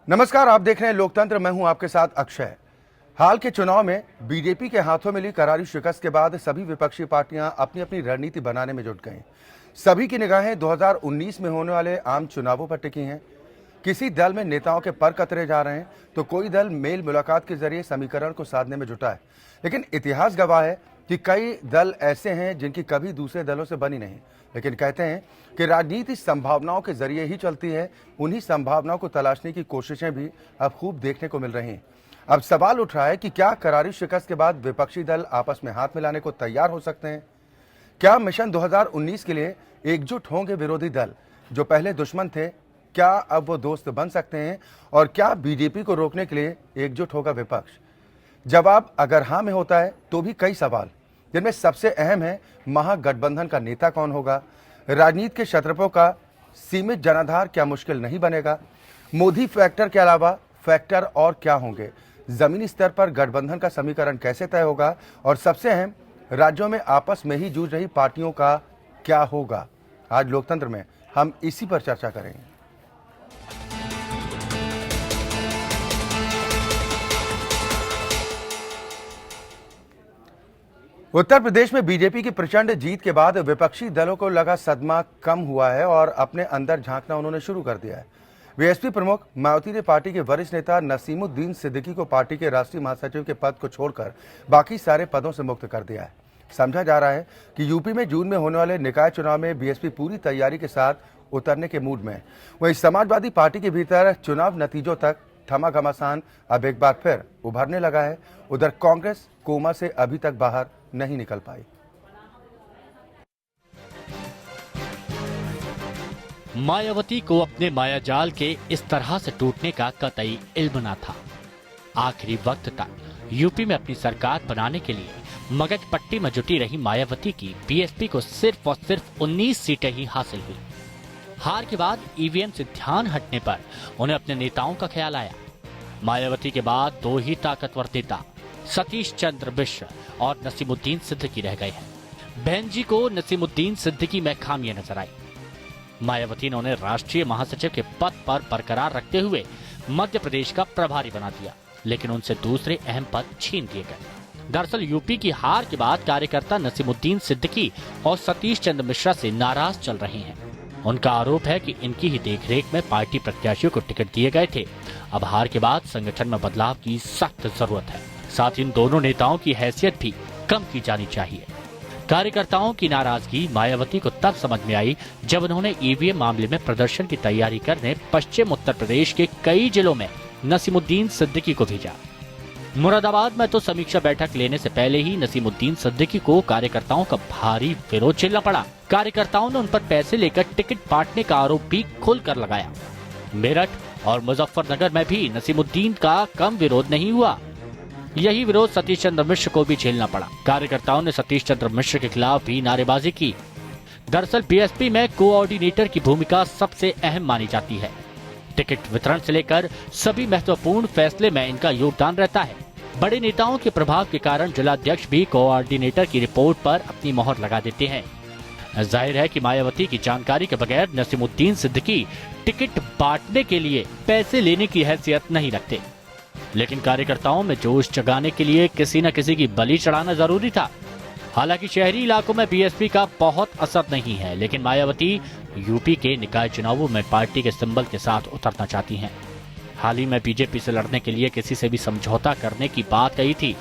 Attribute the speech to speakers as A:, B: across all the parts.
A: नमस्कार, आप देख रहे हैं लोकतंत्र। मैं हूं आपके साथ अक्षय। हाल के चुनाव में बीजेपी के हाथों मिली करारी शिकस्त के बाद सभी विपक्षी पार्टियां अपनी अपनी रणनीति बनाने में जुट गई। सभी की निगाहें 2019 में होने वाले आम चुनावों पर टिकी हैं। किसी दल में नेताओं के पर कतरे जा रहे हैं तो कोई दल मेल मुलाकात के जरिए समीकरण को साधने में जुटा है। लेकिन इतिहास गवाह है कि कई दल ऐसे हैं जिनकी कभी दूसरे दलों से बनी नहीं, लेकिन कहते हैं कि राजनीति संभावनाओं के जरिए ही चलती है। उन्हीं संभावनाओं को तलाशने की कोशिशें भी अब खूब देखने को मिल रही हैं। अब सवाल उठ रहा है कि क्या करारी शिकस्त के बाद विपक्षी दल आपस में हाथ मिलाने को तैयार हो सकते हैं? क्या मिशन 2019 के लिए एकजुट होंगे विरोधी दल जो पहले दुश्मन थे? क्या अब वो दोस्त बन सकते हैं? और क्या बीजेपी को रोकने के लिए एकजुट होगा विपक्ष? जवाब अगर हाँ में होता है तो भी कई सवाल, जिनमें सबसे अहम है महागठबंधन का नेता कौन होगा? राजनीति के क्षत्रपों का सीमित जनाधार क्या मुश्किल नहीं बनेगा? मोदी फैक्टर के अलावा फैक्टर और क्या होंगे? जमीनी स्तर पर गठबंधन का समीकरण कैसे तय होगा? और सबसे अहम, राज्यों में आपस में ही जूझ रही पार्टियों का क्या होगा? आज लोकतंत्र में हम इसी पर चर्चा करेंगे। उत्तर प्रदेश में बीजेपी की प्रचंड जीत के बाद विपक्षी दलों को लगा सदमा कम हुआ है और अपने अंदर झांकना उन्होंने शुरू कर दिया है। बीएसपी प्रमुख मायावती ने पार्टी के वरिष्ठ नेता नसीमुद्दीन सिद्दीकी को पार्टी के राष्ट्रीय महासचिव के पद को छोड़कर बाकी सारे पदों से मुक्त कर दिया है। समझा जा रहा है कि यूपी में जून में होने वाले निकाय चुनाव में बीएसपी पूरी तैयारी के साथ उतरने के मूड में है। वहीं समाजवादी पार्टी के भीतर चुनाव नतीजों तक थमा घमासान अब एक बार फिर उभरने लगा है। उधर कांग्रेस कोमा से अभी तक बाहर नहीं निकल पाई।
B: मायावती को अपने मायाजाल के इस तरह से टूटने का कतई इल्म न था। आखिरी वक्त तक यूपी में अपनी सरकार बनाने के लिए मगज पट्टी में जुटी रही मायावती की बीएसपी को सिर्फ और सिर्फ 19 सीटें ही हासिल हुई। हार के बाद ईवीएम से ध्यान हटने पर उन्हें अपने नेताओं का ख्याल आया। मायावती के बाद दो ही ताकतवर नेता सतीश चंद्र मिश्र और नसीमुद्दीन सिद्दीकी रह गए हैं। बहन जी को नसीमुद्दीन सिद्दीकी में खामियां नजर आई। मायावती ने उन्हें राष्ट्रीय महासचिव के पद पर बरकरार रखते हुए मध्य प्रदेश का प्रभारी बना दिया, लेकिन उनसे दूसरे अहम पद छीन दिए गए। दरअसल यूपी की हार के बाद कार्यकर्ता नसीमुद्दीन सिद्दीकी और सतीश चंद्र मिश्रा से नाराज चल रहे हैं। उनका आरोप है कि इनकी ही देखरेख में पार्टी प्रत्याशियों को टिकट दिए गए थे। अब हार के बाद संगठन में बदलाव की सख्त जरूरत है। साथ ही इन दोनों नेताओं की हैसियत भी कम की जानी चाहिए। कार्यकर्ताओं की नाराजगी मायावती को तब समझ में आई जब उन्होंने ईवीएम मामले में प्रदर्शन की तैयारी करने पश्चिम उत्तर प्रदेश के कई जिलों में नसीमुद्दीन सिद्दीकी को भेजा। मुरादाबाद में तो समीक्षा बैठक लेने से पहले ही नसीमुद्दीन सिद्दीकी को कार्यकर्ताओं का भारी विरोध झेलना पड़ा। कार्यकर्ताओं ने उन पर पैसे लेकर टिकट बांटने का आरोप भी खुलकर लगाया। मेरठ और मुजफ्फरनगर में भी नसीमुद्दीन का कम विरोध नहीं हुआ। यही विरोध सतीश चंद्र मिश्र को भी झेलना पड़ा। कार्यकर्ताओं ने सतीश चंद्र मिश्र के खिलाफ भी नारेबाजी की। दरअसल बीएसपी में कोऑर्डिनेटर की भूमिका सबसे अहम मानी जाती है। टिकट वितरण से लेकर सभी महत्वपूर्ण फैसले में इनका योगदान रहता है। बड़े नेताओं के प्रभाव के कारण जिलाध्यक्ष भी कोऑर्डिनेटर की रिपोर्ट पर अपनी मोहर लगा देते हैं। जाहिर है कि मायावती की जानकारी के बगैर नसीमुद्दीन सिद्दीकी टिकट बांटने के लिए पैसे लेने की हैसियत नहीं रखते, लेकिन कार्यकर्ताओं में जोश जगाने के लिए किसी न किसी की बलि चढ़ाना जरूरी था। हालांकि शहरी इलाकों में बीएसपी का बहुत असर नहीं है, लेकिन मायावती यूपी के निकाय चुनावों में पार्टी के सिंबल के साथ उतरना चाहती हैं। हाल ही में बीजेपी से लड़ने के लिए किसी से भी समझौता करने की बात कही थी।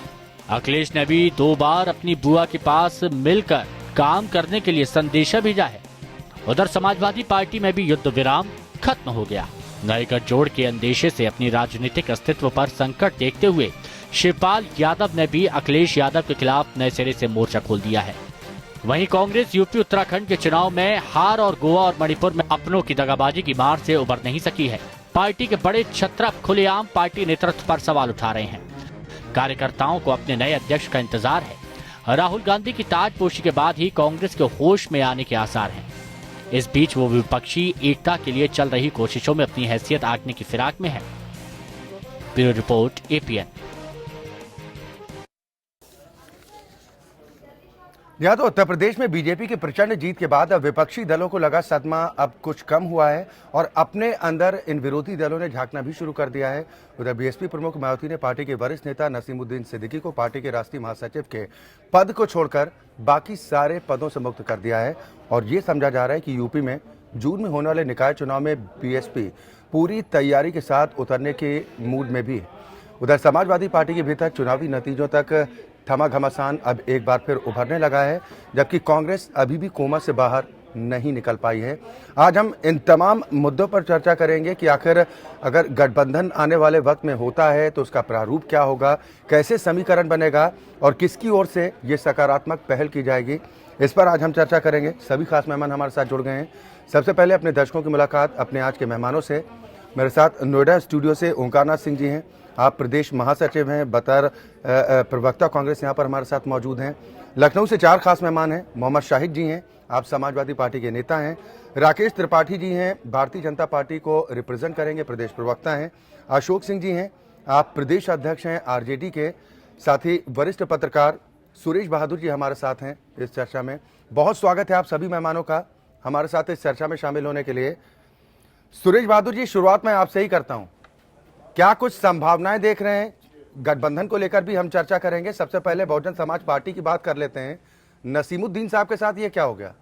B: अखिलेश ने भी 2 बार अपनी बुआ के पास मिलकर काम करने के लिए संदेशा भेजा है। उधर समाजवादी पार्टी में भी युद्ध विराम खत्म हो गया। नए गठजोड़ के अंदेशे से अपनी राजनीतिक अस्तित्व पर संकट देखते हुए शिवपाल यादव ने भी अखिलेश यादव के खिलाफ नए सिरे से मोर्चा खोल दिया है। वहीं कांग्रेस यूपी उत्तराखंड के चुनाव में हार और गोवा और मणिपुर में अपनों की दगाबाजी की मार से उबर नहीं सकी है। पार्टी के बड़े छत्रप खुलेआम पार्टी नेतृत्व पर सवाल उठा रहे हैं। कार्यकर्ताओं को अपने नए अध्यक्ष का इंतजार है। राहुल गांधी की ताजपोशी के बाद ही कांग्रेस के होश में आने के आसार हैं। इस बीच वो विपक्षी एकता के लिए चल रही कोशिशों में अपनी हैसियत आंकने की फिराक में है। Bureau report, APN.
A: यहाँ तो उत्तर प्रदेश में बीजेपी की प्रचंड जीत के बाद अब विपक्षी दलों को लगा सदमा अब कुछ कम हुआ है और अपने अंदर इन विरोधी दलों ने झांकना भी शुरू कर दिया है। उधर बीएसपी प्रमुख मायावती ने पार्टी के वरिष्ठ नेता नसीमुद्दीन सिद्दीकी को पार्टी के राष्ट्रीय महासचिव के पद को छोड़कर बाकी सारे पदों से मुक्त कर दिया है और ये समझा जा रहा है कि यूपी में जून में होने वाले निकाय चुनाव में बीएसपी पूरी तैयारी के साथ उतरने के मूड में भी है। उधर समाजवादी पार्टी के भीतर चुनावी नतीजों तक थमा घमासान अब एक बार फिर उभरने लगा है, जबकि कांग्रेस अभी भी कोमा से बाहर नहीं निकल पाई है। आज हम इन तमाम मुद्दों पर चर्चा करेंगे कि आखिर अगर गठबंधन आने वाले वक्त में होता है तो उसका प्रारूप क्या होगा, कैसे समीकरण बनेगा और किसकी ओर से ये सकारात्मक पहल की जाएगी। इस पर आज हम चर्चा करेंगे। सभी खास मेहमान हमारे साथ जुड़ गए हैं। सबसे पहले अपने दर्शकों की मुलाकात अपने आज के मेहमानों से। मेरे साथ नोएडा स्टूडियो से ओंकारनाथ सिंह जी हैं, आप प्रदेश महासचिव हैं, बतौर प्रवक्ता कांग्रेस यहाँ पर हमारे साथ मौजूद हैं। लखनऊ से 4 खास मेहमान हैं। मोहम्मद शाहिद जी हैं, आप समाजवादी पार्टी के नेता हैं। राकेश त्रिपाठी जी हैं, भारतीय जनता पार्टी को रिप्रेजेंट करेंगे, प्रदेश प्रवक्ता हैं। अशोक सिंह जी हैं, आप प्रदेश अध्यक्ष हैं आरजेडी के। साथ ही वरिष्ठ पत्रकार सुरेश बहादुर जी हमारे साथ हैं इस चर्चा में। बहुत स्वागत है आप सभी मेहमानों का हमारे साथ इस चर्चा में शामिल होने के लिए। सुरेश बहादुर जी, शुरुआत मैं आपसे ही करता हूं, क्या कुछ संभावनाएं देख रहे हैं? गठबंधन को लेकर भी हम चर्चा करेंगे। सबसे पहले बहुजन समाज पार्टी की बात कर लेते हैं। नसीमुद्दीन साहब के साथ ये क्या हो गया?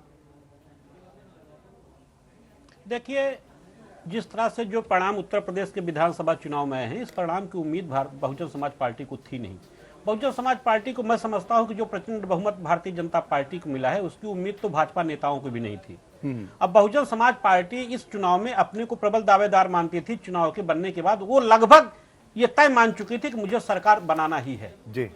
C: देखिए, जिस तरह से जो परिणाम उत्तर प्रदेश के विधानसभा चुनाव में आए हैं, इस परिणाम की उम्मीद बहुजन समाज पार्टी को थी नहीं। बहुजन समाज पार्टी को मैं समझता हूं कि जो प्रचंड बहुमत भारतीय जनता पार्टी को मिला है, उसकी उम्मीद तो भाजपा नेताओं को भी नहीं थी। अब बहुजन समाज पार्टी इस चुनाव में अपने को प्रबल दावेदार मानती थी। चुनाव के बनने के बाद वो लगभग ये तय मान चुकी थी कि मुझे सरकार बनाना ही है
A: जी।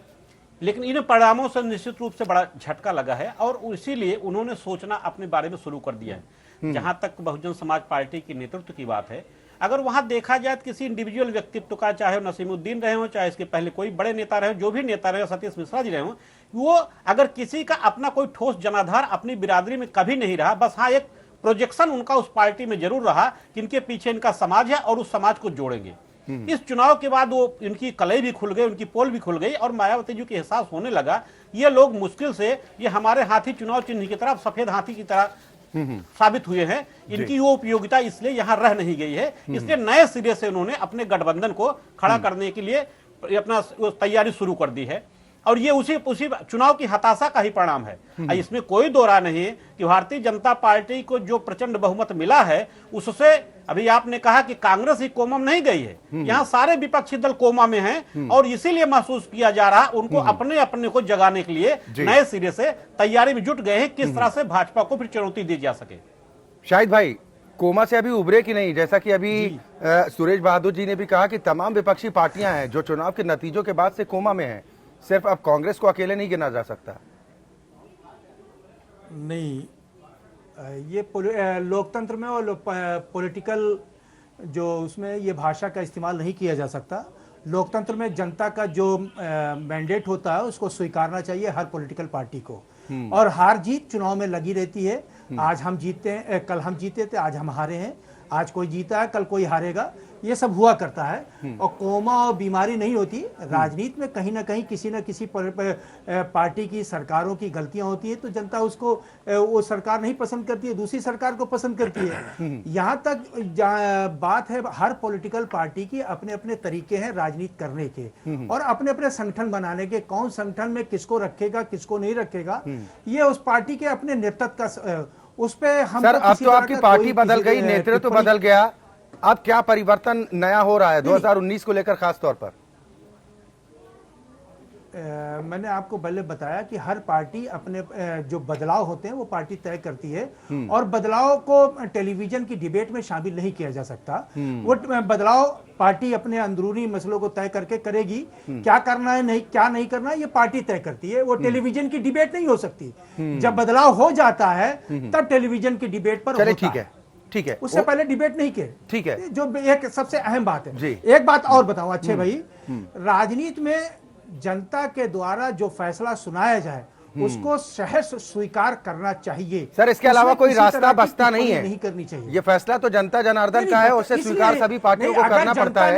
C: लेकिन इन परिणामों से निश्चित रूप से बड़ा झटका लगा है और इसीलिए उन्होंने सोचना अपने बारे में शुरू कर दिया है। जहां तक बहुजन समाज पार्टी की नेतृत्व की बात है, अगर वहां देखा जाए तो किसी इंडिविजुअल व्यक्तित्व का, चाहे नसीमुद्दीन रहे हो, चाहे इसके पहले कोई बड़े नेता रहे हो, जो भी नेता रहे हो, सतीश मिश्रा जी रहे हो, वो अगर किसी का अपना कोई ठोस जनाधार अपनी बिरादरी में कभी नहीं रहा, बस हाँ एक प्रोजेक्शन उनका उस पार्टी में जरूर रहा कि इनके पीछे इनका समाज है और उस समाज को जोड़ेंगे। इस चुनाव के बाद वो इनकी कलई भी खुल गई, उनकी पोल भी खुल गई और मायावती जी को एहसास होने लगा ये लोग मुश्किल से ये हमारे हाथी चुनाव चिन्ह की तरह सफेद हाथी की तरह साबित हुए हैं। इनकी वो उपयोगिता इसलिए यहां रह नहीं गई है। इसलिए नए सिरे से उन्होंने अपने गठबंधन को खड़ा करने के लिए अपना तैयारी शुरू कर दी है और ये उसी चुनाव की हताशा का ही परिणाम है। इसमें कोई दो राय नहीं है कि भारतीय जनता पार्टी को जो प्रचंड बहुमत मिला है उससे, अभी आपने कहा कि कांग्रेस ही कोमा में नहीं गई है, यहाँ सारे विपक्षी दल कोमा में हैं और इसीलिए महसूस किया जा रहा उनको अपने अपने को जगाने के लिए नए सिरे से तैयारी में जुट गए हैं किस तरह से भाजपा को फिर चुनौती दी जा सके।
A: शाहिद भाई, कोमा से अभी उभरे कि नहीं? जैसा कि अभी सुरेश बहादुर जी ने भी कहा कि तमाम विपक्षी पार्टियां हैं जो चुनाव के नतीजों के बाद से कोमा में हैं, सिर्फ अब कांग्रेस को अकेले नहीं गिना जा सकता।
D: नहीं, ये लोकतंत्र में और पॉलिटिकल जो उसमें ये भाषा का इस्तेमाल नहीं किया जा सकता। लोकतंत्र में जनता का जो मैंडेट होता है उसको स्वीकारना चाहिए हर पॉलिटिकल पार्टी को और हार जीत चुनाव में लगी रहती है। आज हम जीतते हैं, कल हम जीते थे, आज हम हारे हैं, आज कोई जीता है, कल कोई हारेगा, ये सब हुआ करता है। और कोमा और बीमारी नहीं होती। राजनीति में कहीं ना कहीं किसी न किसी पार्टी की, सरकारों की गलतियां होती है तो जनता उसको वो सरकार नहीं पसंद करती है, दूसरी सरकार को पसंद करती है। यहाँ तक बात है, हर पॉलिटिकल पार्टी की अपने अपने तरीके हैं राजनीति करने के और अपने अपने संगठन बनाने के। कौन संगठन में किसको रखेगा, किसको नहीं रखेगा, ये उस पार्टी के अपने नेतृत्व का, उस पे हम
A: सर अब तो आपकी पार्टी बदल गई, नेतृत्व बदल गया, अब क्या परिवर्तन नया हो रहा है 2019 को लेकर खास तौर पर?
D: मैंने आपको पहले बताया कि हर पार्टी अपने जो बदलाव होते हैं वो पार्टी तय करती है और बदलाव को टेलीविजन की डिबेट में शामिल नहीं किया जा सकता। वो बदलाव पार्टी अपने अंदरूनी मसलों को तय करके करेगी। क्या करना है, नहीं क्या नहीं करना है, ये पार्टी तय करती है। वो टेलीविजन की डिबेट नहीं हो सकती। जब बदलाव हो जाता है तब टेलीविजन की डिबेट पर होता
A: ठीक है, ठीक है,
D: उससे पहले डिबेट नहीं किए।
A: ठीक है,
D: जो एक सबसे अहम बात है। एक बात और बताऊं अच्छे भाई, राजनीति में जनता के द्वारा जो फैसला सुनाया जाए उसको सहर्ष स्वीकार करना चाहिए।
A: सर, इसके अलावा
D: उसमें
A: कोई
D: किसी
A: रास्ता
D: तरह की
A: बसता नहीं
D: टिप्पणी
A: है।
D: नहीं करनी चाहिए।
A: ये फैसला तो जनता जनार्दन का है, उसे स्वीकार सभी पार्टियों को करना पड़ता है।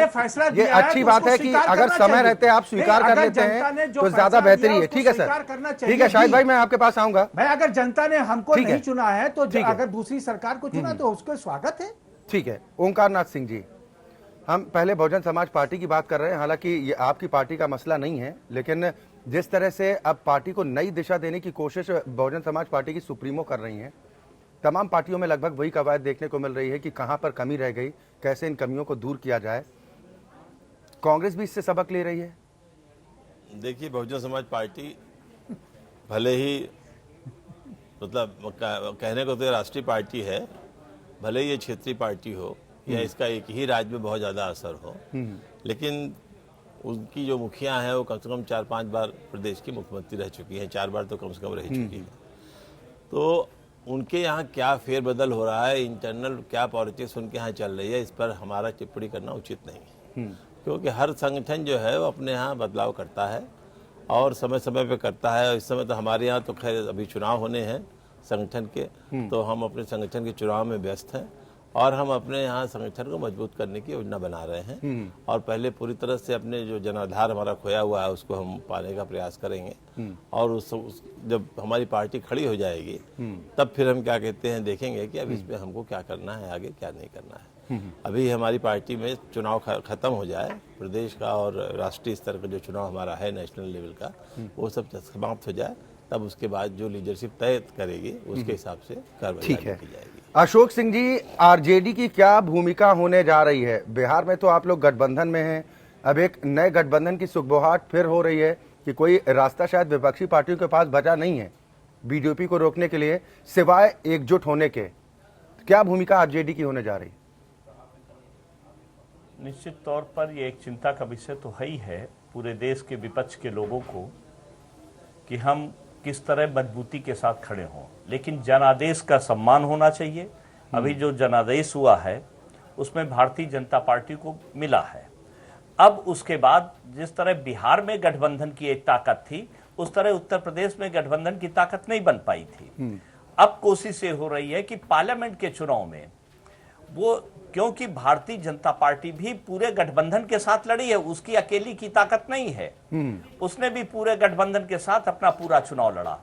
A: ये अच्छी बात है कि अगर समय रहते आप स्वीकार कर लेते हैं तो ज्यादा बेहतरी है। ठीक है सर, ठीक है शाहिद भाई, मैं आपके पास आऊंगा।
D: भाई अगर जनता ने हमको
A: ठीक है।
D: नहीं चुना है तो
A: ठीक है।
D: अगर दूसरी सरकार को चुना तो उसका स्वागत है।
A: ठीक है, ओंकार नाथ सिंह जी, हम पहले बहुजन समाज पार्टी की बात कर रहे हैं। हालांकि ये आपकी पार्टी का मसला नहीं है, लेकिन जिस तरह से अब पार्टी को नई दिशा देने की कोशिश बहुजन समाज पार्टी की सुप्रीमो कर रही हैं, तमाम पार्टियों में लगभग वही कवायद देखने को मिल रही है कि कहां पर कमी रह गई, कैसे इन कमियों को दूर किया जाए। कांग्रेस भी इससे सबक ले रही है।
E: देखिए, बहुजन समाज पार्टी भले ही मतलब कहने को तो राष्ट्रीय पार्टी है, भले ही ये क्षेत्रीय पार्टी हो या इसका एक ही राज्य में बहुत ज़्यादा असर हो, लेकिन उनकी जो मुखिया हैं वो कम से कम 4-5 बार प्रदेश की मुख्यमंत्री रह चुकी हैं, 4 बार तो कम से कम रह चुकी है। तो उनके यहाँ क्या फेरबदल हो रहा है, इंटरनल क्या पॉलिटिक्स उनके यहाँ चल रही है, इस पर हमारा टिप्पणी करना उचित नहीं है। क्योंकि हर संगठन जो है वो अपने यहाँ बदलाव करता है और समय समय पे करता है। इस समय तो हमारे यहाँ तो खैर अभी चुनाव होने हैं संगठन के, तो हम अपने संगठन के चुनाव में व्यस्त हैं और हम अपने यहाँ संगठन को मजबूत करने की योजना बना रहे हैं। और पहले पूरी तरह से अपने जो जनाधार हमारा खोया हुआ है उसको हम पाने का प्रयास करेंगे और जब हमारी पार्टी खड़ी हो जाएगी तब फिर हम क्या कहते हैं देखेंगे कि अब इसमें हमको क्या करना है, आगे क्या नहीं करना है। अभी हमारी पार्टी में चुनाव खत्म हो जाए, प्रदेश का और राष्ट्रीय स्तर का जो चुनाव हमारा है नेशनल लेवल का, वो सब समाप्त हो जाए, तब उसके बाद जो लीडरशिप तय करेगी उसके हिसाब से कार्रवाई की जाएगी।
A: अशोक सिंह जी, आरजेडी की क्या भूमिका होने जा रही है? बिहार में तो आप लोग गठबंधन में हैं, अब एक नए गठबंधन की सुगबुगाहट फिर हो रही है कि कोई रास्ता शायद विपक्षी पार्टियों के पास बचा नहीं है बीजेपी को रोकने के लिए सिवाय एकजुट होने के। क्या भूमिका आरजेडी की होने जा रही?
F: निश्चित तौर पर ये एक चिंता का विषय तो है ही है पूरे देश के विपक्ष के लोगों को कि हम किस तरह मजबूती के साथ खड़े हों, लेकिन जनादेश का सम्मान होना चाहिए। अभी जो जनादेश हुआ है उसमें भारतीय जनता पार्टी को मिला है। अब उसके बाद जिस तरह बिहार में गठबंधन की एक ताकत थी, उस तरह उत्तर प्रदेश में गठबंधन की ताकत नहीं बन पाई थी। अब कोशिश ये हो रही है कि पार्लियामेंट के चुनाव में वो, क्योंकि भारतीय जनता पार्टी भी पूरे गठबंधन के साथ लड़ी है, उसकी अकेली की ताकत नहीं है, उसने भी पूरे गठबंधन के साथ अपना पूरा चुनाव लड़ा।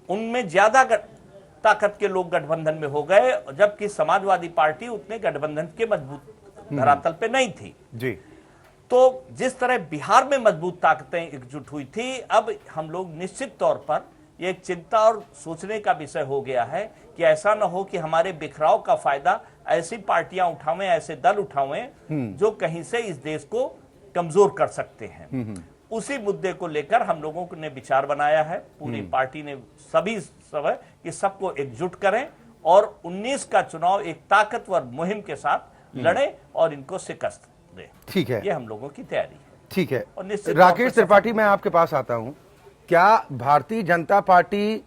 F: उनमें ज्यादा ताकत के लोग गठबंधन में हो गए, जबकि समाजवादी पार्टी उतने गठबंधन के मजबूत धरातल पे नहीं थी जी। तो जिस तरह बिहार में मजबूत ताकतें एकजुट हुई थी, अब हम लोग निश्चित तौर पर ये एक चिंता और सोचने का विषय हो गया है कि ऐसा न हो कि हमारे बिखराव का फायदा ऐसी पार्टियां उठावें, ऐसे दल उठावें जो कहीं से इस देश को कमजोर कर सकते हैं। उसी मुद्दे को लेकर हम लोगों ने विचार बनाया है, पूरी पार्टी ने सभी सब कि सबको एकजुट करें और 19 का चुनाव एक ताकतवर मुहिम के साथ लड़े और इनको शिकस्त दे।
A: ठीक है,
F: ये हम लोगों की तैयारी है।
A: ठीक है, राकेश त्रिपाठी, मैं आपके पास आता हूं। क्या भारतीय जनता पार्टी,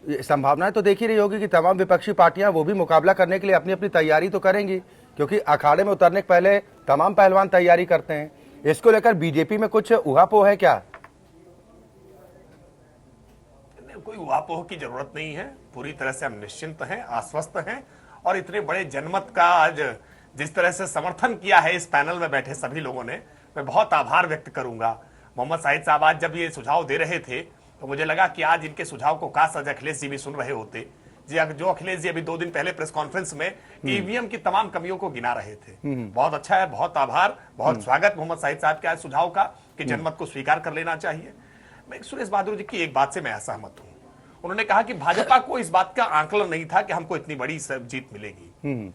A: संभावनाएं तो देख ही रही होगी कि तमाम विपक्षी पार्टियां वो भी मुकाबला करने के लिए अपनी अपनी तैयारी तो करेंगी, क्योंकि अखाड़े में उतरने के पहले तमाम पहलवान तैयारी करते हैं। इसको लेकर बीजेपी में कुछ उहापोह है क्या?
G: कोई उहापोह की जरूरत नहीं है, पूरी तरह से हम निश्चिंत हैं, आश्वस्त हैं और इतने बड़े जनमत का आज जिस तरह से समर्थन किया है इस पैनल में बैठे सभी लोगों ने, मैं बहुत आभार व्यक्त करूंगा। मोहम्मद साहिद साहब आज जब ये सुझाव दे रहे थे तो मुझे लगा कि आज इनके सुझाव को काश आज अखिलेश जी भी सुन रहे होते। जो अखिलेश जी अभी 2 दिन पहले प्रेस कॉन्फ्रेंस में ईवीएम की तमाम कमियों को गिना रहे थे। बहुत अच्छा है, बहुत आभार, बहुत स्वागत मोहम्मद साहिद साहब के आज सुझाव का कि जनमत को स्वीकार कर लेना चाहिए। मैं सुरेश बहादुर जी की एक बात से मैं असहमत हूं। उन्होंने कहा कि भाजपा को इस बात का आंकलन नहीं था कि हमको इतनी बड़ी जीत मिलेगी।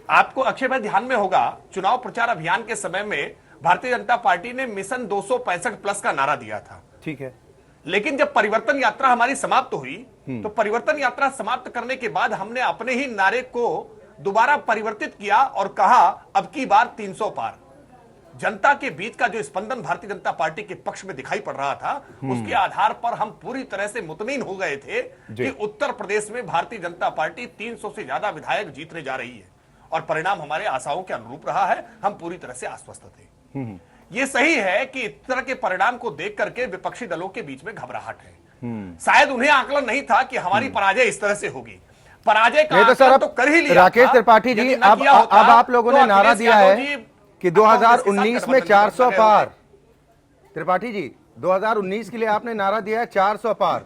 G: आपको अक्षय भाई ध्यान में होगा, चुनाव प्रचार अभियान के समय में भारतीय जनता पार्टी ने मिशन 265 प्लस का नारा दिया था। ठीक है, लेकिन जब परिवर्तन यात्रा हमारी समाप्त हुई तो परिवर्तन यात्रा समाप्त करने के बाद हमने अपने ही नारे को दोबारा परिवर्तित किया और कहा अब की बार 300 पार। जनता के बीच का जो स्पंदन भारतीय जनता पार्टी के पक्ष में दिखाई पड़ रहा था, उसके आधार पर हम पूरी तरह से मुतमईन हो गए थे कि उत्तर प्रदेश में भारतीय जनता पार्टी 300 से ज्यादा विधायक जीतने जा रही है और परिणाम हमारे आशाओं के अनुरूप रहा है। हम पूरी तरह से आश्वस्त थे। ये सही है कि इस तरह के परिणाम को देख करके विपक्षी दलों के बीच में घबराहट है। शायद उन्हें आकलन नहीं था कि हमारी पराजय इस तरह से होगी। पराजय का
A: नहीं तो सर,
G: आकलन
A: अब
G: तो कर ही लिया
A: राकेश
G: था।
A: त्रिपाठी जी,
G: यदि न
A: अब
G: किया होता,
A: आप लोगों
G: तो
A: ने नारा
G: अखिलेश
A: दिया
G: यादव
A: है
G: जी
A: कि
G: कांग्रेस के साथ
A: 2019 में
G: गठबंधन
A: 400
G: कर
A: पार।
G: होते।
A: त्रिपाठी जी, 2019 के लिए आपने नारा दिया है 400 पार।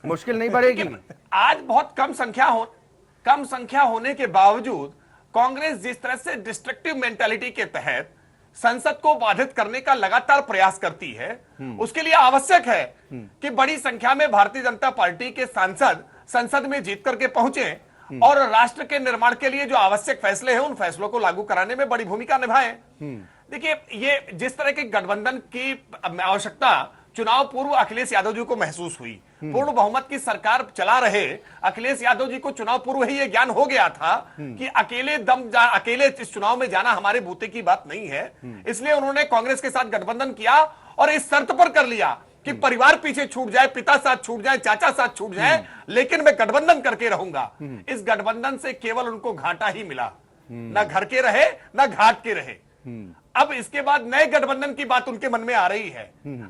A: मुश्किल नहीं बढ़ेगी?
G: आज बहुत कम संख्या होने के बावजूद कांग्रेस जिस तरह से डिस्ट्रक्टिव मेंटालिटी के तहत संसद को बाधित करने का लगातार प्रयास करती है, उसके लिए आवश्यक है कि बड़ी संख्या में भारतीय जनता पार्टी के सांसद संसद में जीत करके पहुंचे और राष्ट्र के निर्माण के लिए जो आवश्यक फैसले हैं उन फैसलों को लागू कराने में बड़ी भूमिका निभाएं। देखिए, ये जिस तरह के गठबंधन की आवश्यकता चुनाव पूर्व अखिलेश यादव जी को महसूस हुई, पूर्ण बहुमत की सरकार चला रहे अखिलेश यादव जी को चुनाव पूर्व ही ये ज्ञान हो गया था कि अकेले इस चुनाव में जाना हमारे बूते की बात नहीं है। इसलिए उन्होंने कांग्रेस के साथ गठबंधन किया और इस शर्त पर कर लिया कि परिवार पीछे छूट जाए, पिता साथ छूट जाए, चाचा साथ छूट जाए, लेकिन मैं गठबंधन करके रहूंगा। इस गठबंधन से केवल उनको घाटा ही मिला, ना घर के रहे ना घाट के रहे। अब इसके बाद नए गठबंधन की बात उनके मन में आ रही है।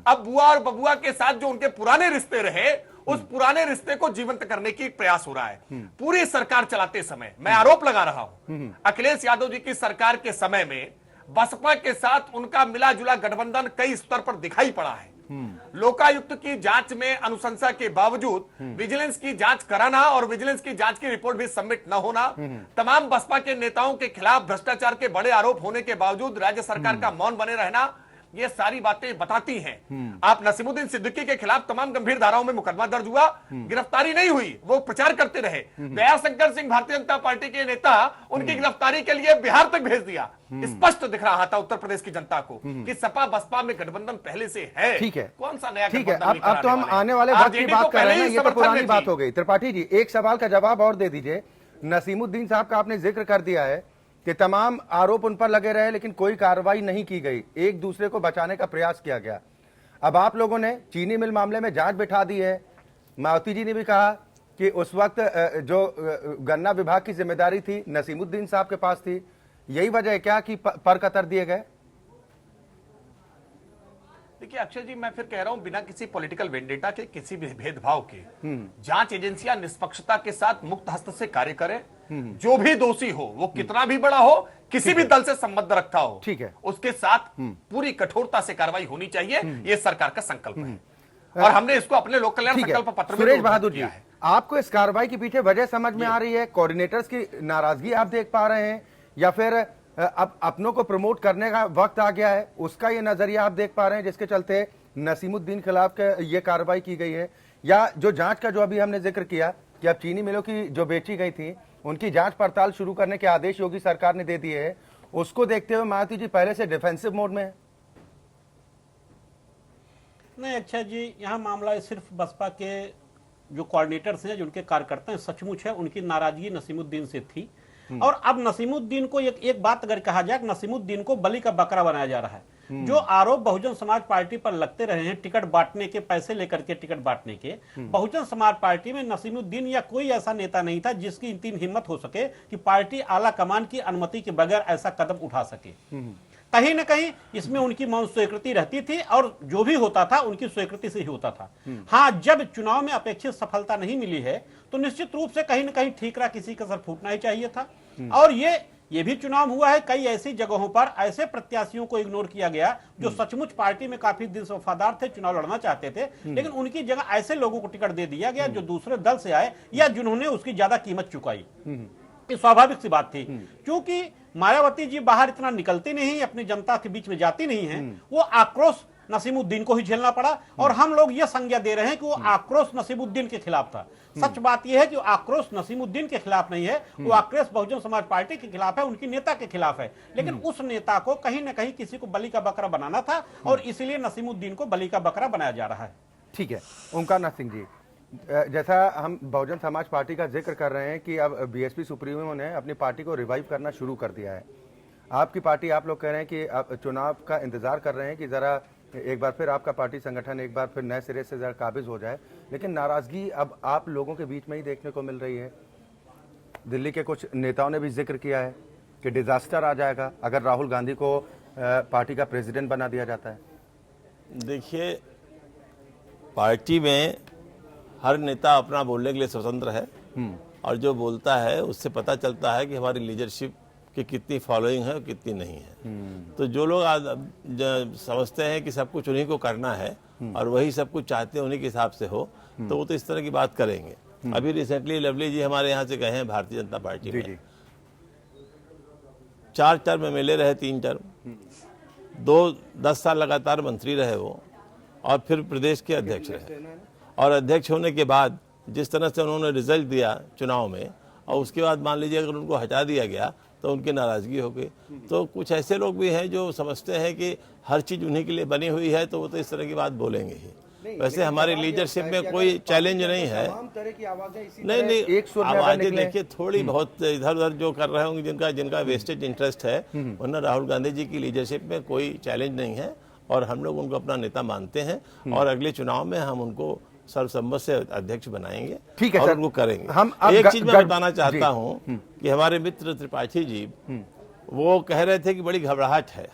G: अब बुआ और बबुआ के साथ जो उनके पुराने रिश्ते रहे, उस पुराने रिश्ते को जीवंत करने की प्रयास हो रहा है। पूरी सरकार चलाते समय मैं आरोप लगा रहा हूं, अखिलेश यादव जी की सरकार के समय में बसपा के साथ उनका मिला जुला गठबंधन कई स्तर पर दिखाई पड़ा है। लोकायुक्त की जांच में अनुशंसा के बावजूद विजिलेंस की जांच कराना और विजिलेंस की जांच की रिपोर्ट भी सबमिट न होना, तमाम बसपा के नेताओं के खिलाफ भ्रष्टाचार के बड़े आरोप होने के बावजूद राज्य सरकार का मौन बने रहना, ये सारी बातें बताती हैं। आप नसीमुद्दीन सिद्दीकी के खिलाफ तमाम गंभीर धाराओं में मुकदमा दर्ज हुआ, गिरफ्तारी नहीं हुई, वो प्रचार करते रहे। दयाशंकर सिंह भारतीय जनता पार्टी के नेता, उनकी गिरफ्तारी के लिए बिहार तक भेज दिया। स्पष्ट दिख रहा था उत्तर प्रदेश की जनता को कि सपा बसपा में गठबंधन पहले से है।
A: ठीक है,
G: कौन सा नया
A: ठीक है।
G: गठबंधन
A: अब तो हम आने वाले वक्त की बात कर रहे हैं, ये तो पुरानी बात हो गई। त्रिपाठी जी, एक सवाल का जवाब और दे दीजिए। नसीमुद्दीन साहब का आपने जिक्र कर दिया है कि तमाम आरोप उन पर लगे रहे लेकिन कोई कार्रवाई नहीं की गई, एक दूसरे को बचाने का प्रयास किया गया। अब आप लोगों ने चीनी मिल मामले में जांच बिठा दी है। मायावती जी ने भी कहा कि उस वक्त जो गन्ना विभाग की जिम्मेदारी थी नसीमुद्दीन साहब के पास थी। यही वजह है क्या कि पर कतर दिए गए?
G: देखिए अक्षय जी, मैं फिर कह रहा हूं, बिना किसी पॉलिटिकल वेंडेटा के, किसी भी भेदभाव के, जांच एजेंसियां निष्पक्षता के साथ मुक्त हस्त से कार्य करें। जो भी दोषी हो, वो कितना भी बड़ा हो, किसी भी दल से संबंध रखता हो,
A: ठीक है,
G: उसके साथ पूरी कठोरता से कार्रवाई होनी चाहिए। ये सरकार का संकल्प है और हमने इसको अपने लोक कल्याण संकल्प पत्र में
A: सुरेश बहादुर जी, आपको इस कार्रवाई के पीछे वजह समझ में आ रही है? कोऑर्डिनेटर्स की नाराजगी आप देख पा रहे हैं या फिर अब अपनों को प्रमोट करने का वक्त आ गया है, उसका ये नजरिया आप देख पा रहे हैं जिसके चलते नसीमुद्दीन खिलाफ ये कार्रवाई की गई है? या जो जांच का जो अभी हमने जिक्र किया कि अब चीनी मिलों की जो बेची गई थी उनकी जांच पड़ताल शुरू करने के आदेश योगी सरकार ने दे दिए हैं, उसको देखते हुए मायावती जी पहले से डिफेंसिव मोड में है?
C: नहीं अच्छा जी, यहाँ मामला सिर्फ बसपा के जो कोऑर्डिनेटर्स हैं, जो उनके कार्यकर्ता हैं, सचमुच है उनकी नाराजगी नसीमुद्दीन से थी। और अब नसीमुद्दीन को एक बात अगर कहा जाए, नसीमुद्दीन को बलि का बकरा बनाया जा रहा है। जो आरोप बहुजन समाज पार्टी पर लगते रहे हैं, टिकट बांटने के, पैसे लेकर के टिकट बांटने के, बहुजन समाज पार्टी में नसीमुद्दीन या कोई ऐसा नेता नहीं था जिसकी इतनी हिम्मत हो सके कि पार्टी आला कमान की अनुमति के बगैर ऐसा कदम उठा सके। कहीं ना कहीं इसमें उनकी मौन स्वीकृति रहती थी और जो भी होता था उनकी स्वीकृति से ही होता था। हाँ, जब चुनाव में अपेक्षित सफलता नहीं मिली है तो निश्चित रूप से कहीं ना कहीं ठीकरा किसी का सर फूटना ही चाहिए था। और ये भी चुनाव हुआ है, कई ऐसी जगहों पर ऐसे प्रत्याशियों को इग्नोर किया गया जो सचमुच पार्टी में काफी दिन से वफादार थे, चुनाव लड़ना चाहते थे, लेकिन उनकी जगह ऐसे लोगों को टिकट दे दिया गया जो दूसरे दल से आए या जिन्होंने उसकी ज्यादा कीमत चुकाई। ये स्वाभाविक सी बात थी, क्योंकि मायावती जी बाहर इतना निकलती नहीं, अपनी जनता के बीच में जाती नहीं है। वो आक्रोश नसीमुद्दीन को ही झेलना पड़ा और हम लोग ये संज्ञा दे रहे हैं कि वो आक्रोश नसीमुद्दीन के खिलाफ था। सच बात यह है कि आक्रोश नसीमुद्दीन के खिलाफ नहीं है, वो आक्रोश बहुजन समाज पार्टी के खिलाफ है, उनकी नेता के खिलाफ है। लेकिन उस नेता को कहीं ना कहीं किसी को बलि का बकरा बनाना था और इसलिए नसीमुद्दीन को बलि का बकरा बनाया जा रहा है।
A: ठीक है, ओमकार नाथ सिंह जी, जैसा हम बहुजन समाज पार्टी का जिक्र कर रहे हैं कि अब बीएसपी सुप्रीमो ने अपनी पार्टी को रिवाइव करना शुरू कर दिया है। आपकी पार्टी, आप लोग कह रहे हैं कि आप चुनाव का इंतजार कर रहे हैं कि जरा एक बार फिर आपका पार्टी संगठन एक बार फिर नए सिरे से जरा काबिज हो जाए, लेकिन नाराजगी अब आप लोगों के बीच में ही देखने को मिल रही है। दिल्ली के कुछ नेताओं ने भी जिक्र किया है कि डिजास्टर आ जाएगा अगर राहुल गांधी को पार्टी का प्रेसिडेंट बना दिया जाता है।
E: देखिए, पार्टी में हर नेता अपना बोलने के लिए स्वतंत्र है और जो बोलता है उससे पता चलता है कि हमारी लीडरशिप की कितनी फॉलोइंग है और कितनी नहीं है। तो जो लोग आज समझते हैं कि सब कुछ उन्हीं को करना है और वही सब कुछ चाहते हैं उन्हीं के हिसाब से हो, तो वो तो इस तरह की बात करेंगे। अभी रिसेंटली लवली जी हमारे यहाँ से गए हैं भारतीय जनता पार्टी में, 4 टर्म एमएलए रहे, 3 टर्म, 10 साल लगातार मंत्री रहे वो, और फिर प्रदेश के अध्यक्ष रहे। और अध्यक्ष होने के बाद जिस तरह से उन्होंने रिजल्ट दिया चुनाव में, और उसके बाद मान लीजिए अगर उनको हटा दिया गया तो उनकी नाराजगी हो गई। तो कुछ ऐसे लोग भी हैं जो समझते हैं कि हर चीज उन्हीं के लिए बनी हुई है, तो वो तो इस तरह की बात बोलेंगे ही। वैसे हमारी लीडरशिप में कोई चैलेंज नहीं है। नहीं, आवाजें देखिए थोड़ी बहुत इधर उधर जो कर रहे होंगे, जिनका वेस्टेड इंटरेस्ट है, वरना राहुल गांधी जी की लीडरशिप में कोई चैलेंज नहीं है और हम लोग उनको अपना नेता मानते हैं और अगले चुनाव में हम उनको सर्वसम्मत से अध्यक्ष बनाएंगे।
A: ठीक है
E: और
A: सर,
E: उनको करेंगे।
A: हम
E: एक चीज मैं बताना चाहता हूँ कि हमारे मित्र त्रिपाठी जी वो कह रहे थे कि बड़ी घबराहट है।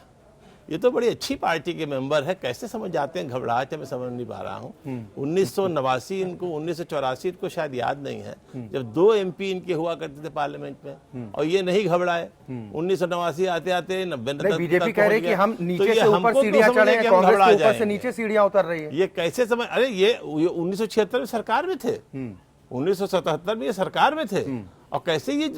E: ये तो बड़ी अच्छी पार्टी के मेंबर है, कैसे समझ जाते हैं घबराहट है, मैं समझ नहीं पा रहा हूँ। 1989 इनको, 1984 इनको शायद याद नहीं है जब 2 MP इनके हुआ करते थे पार्लियामेंट में, और ये नहीं घबराए। 1989 आते आते 90
A: बीजेपी कह रही है कि हम नीचे से ऊपर सीढ़ियां चढ़े हैं, कांग्रेस के ऊपर से नीचे सीढ़ियां उतर रही है।
E: ये कैसे समझ, अरे ये 1976 में सरकार में थे, 1977 में ये सरकार में थे, और कैसे ये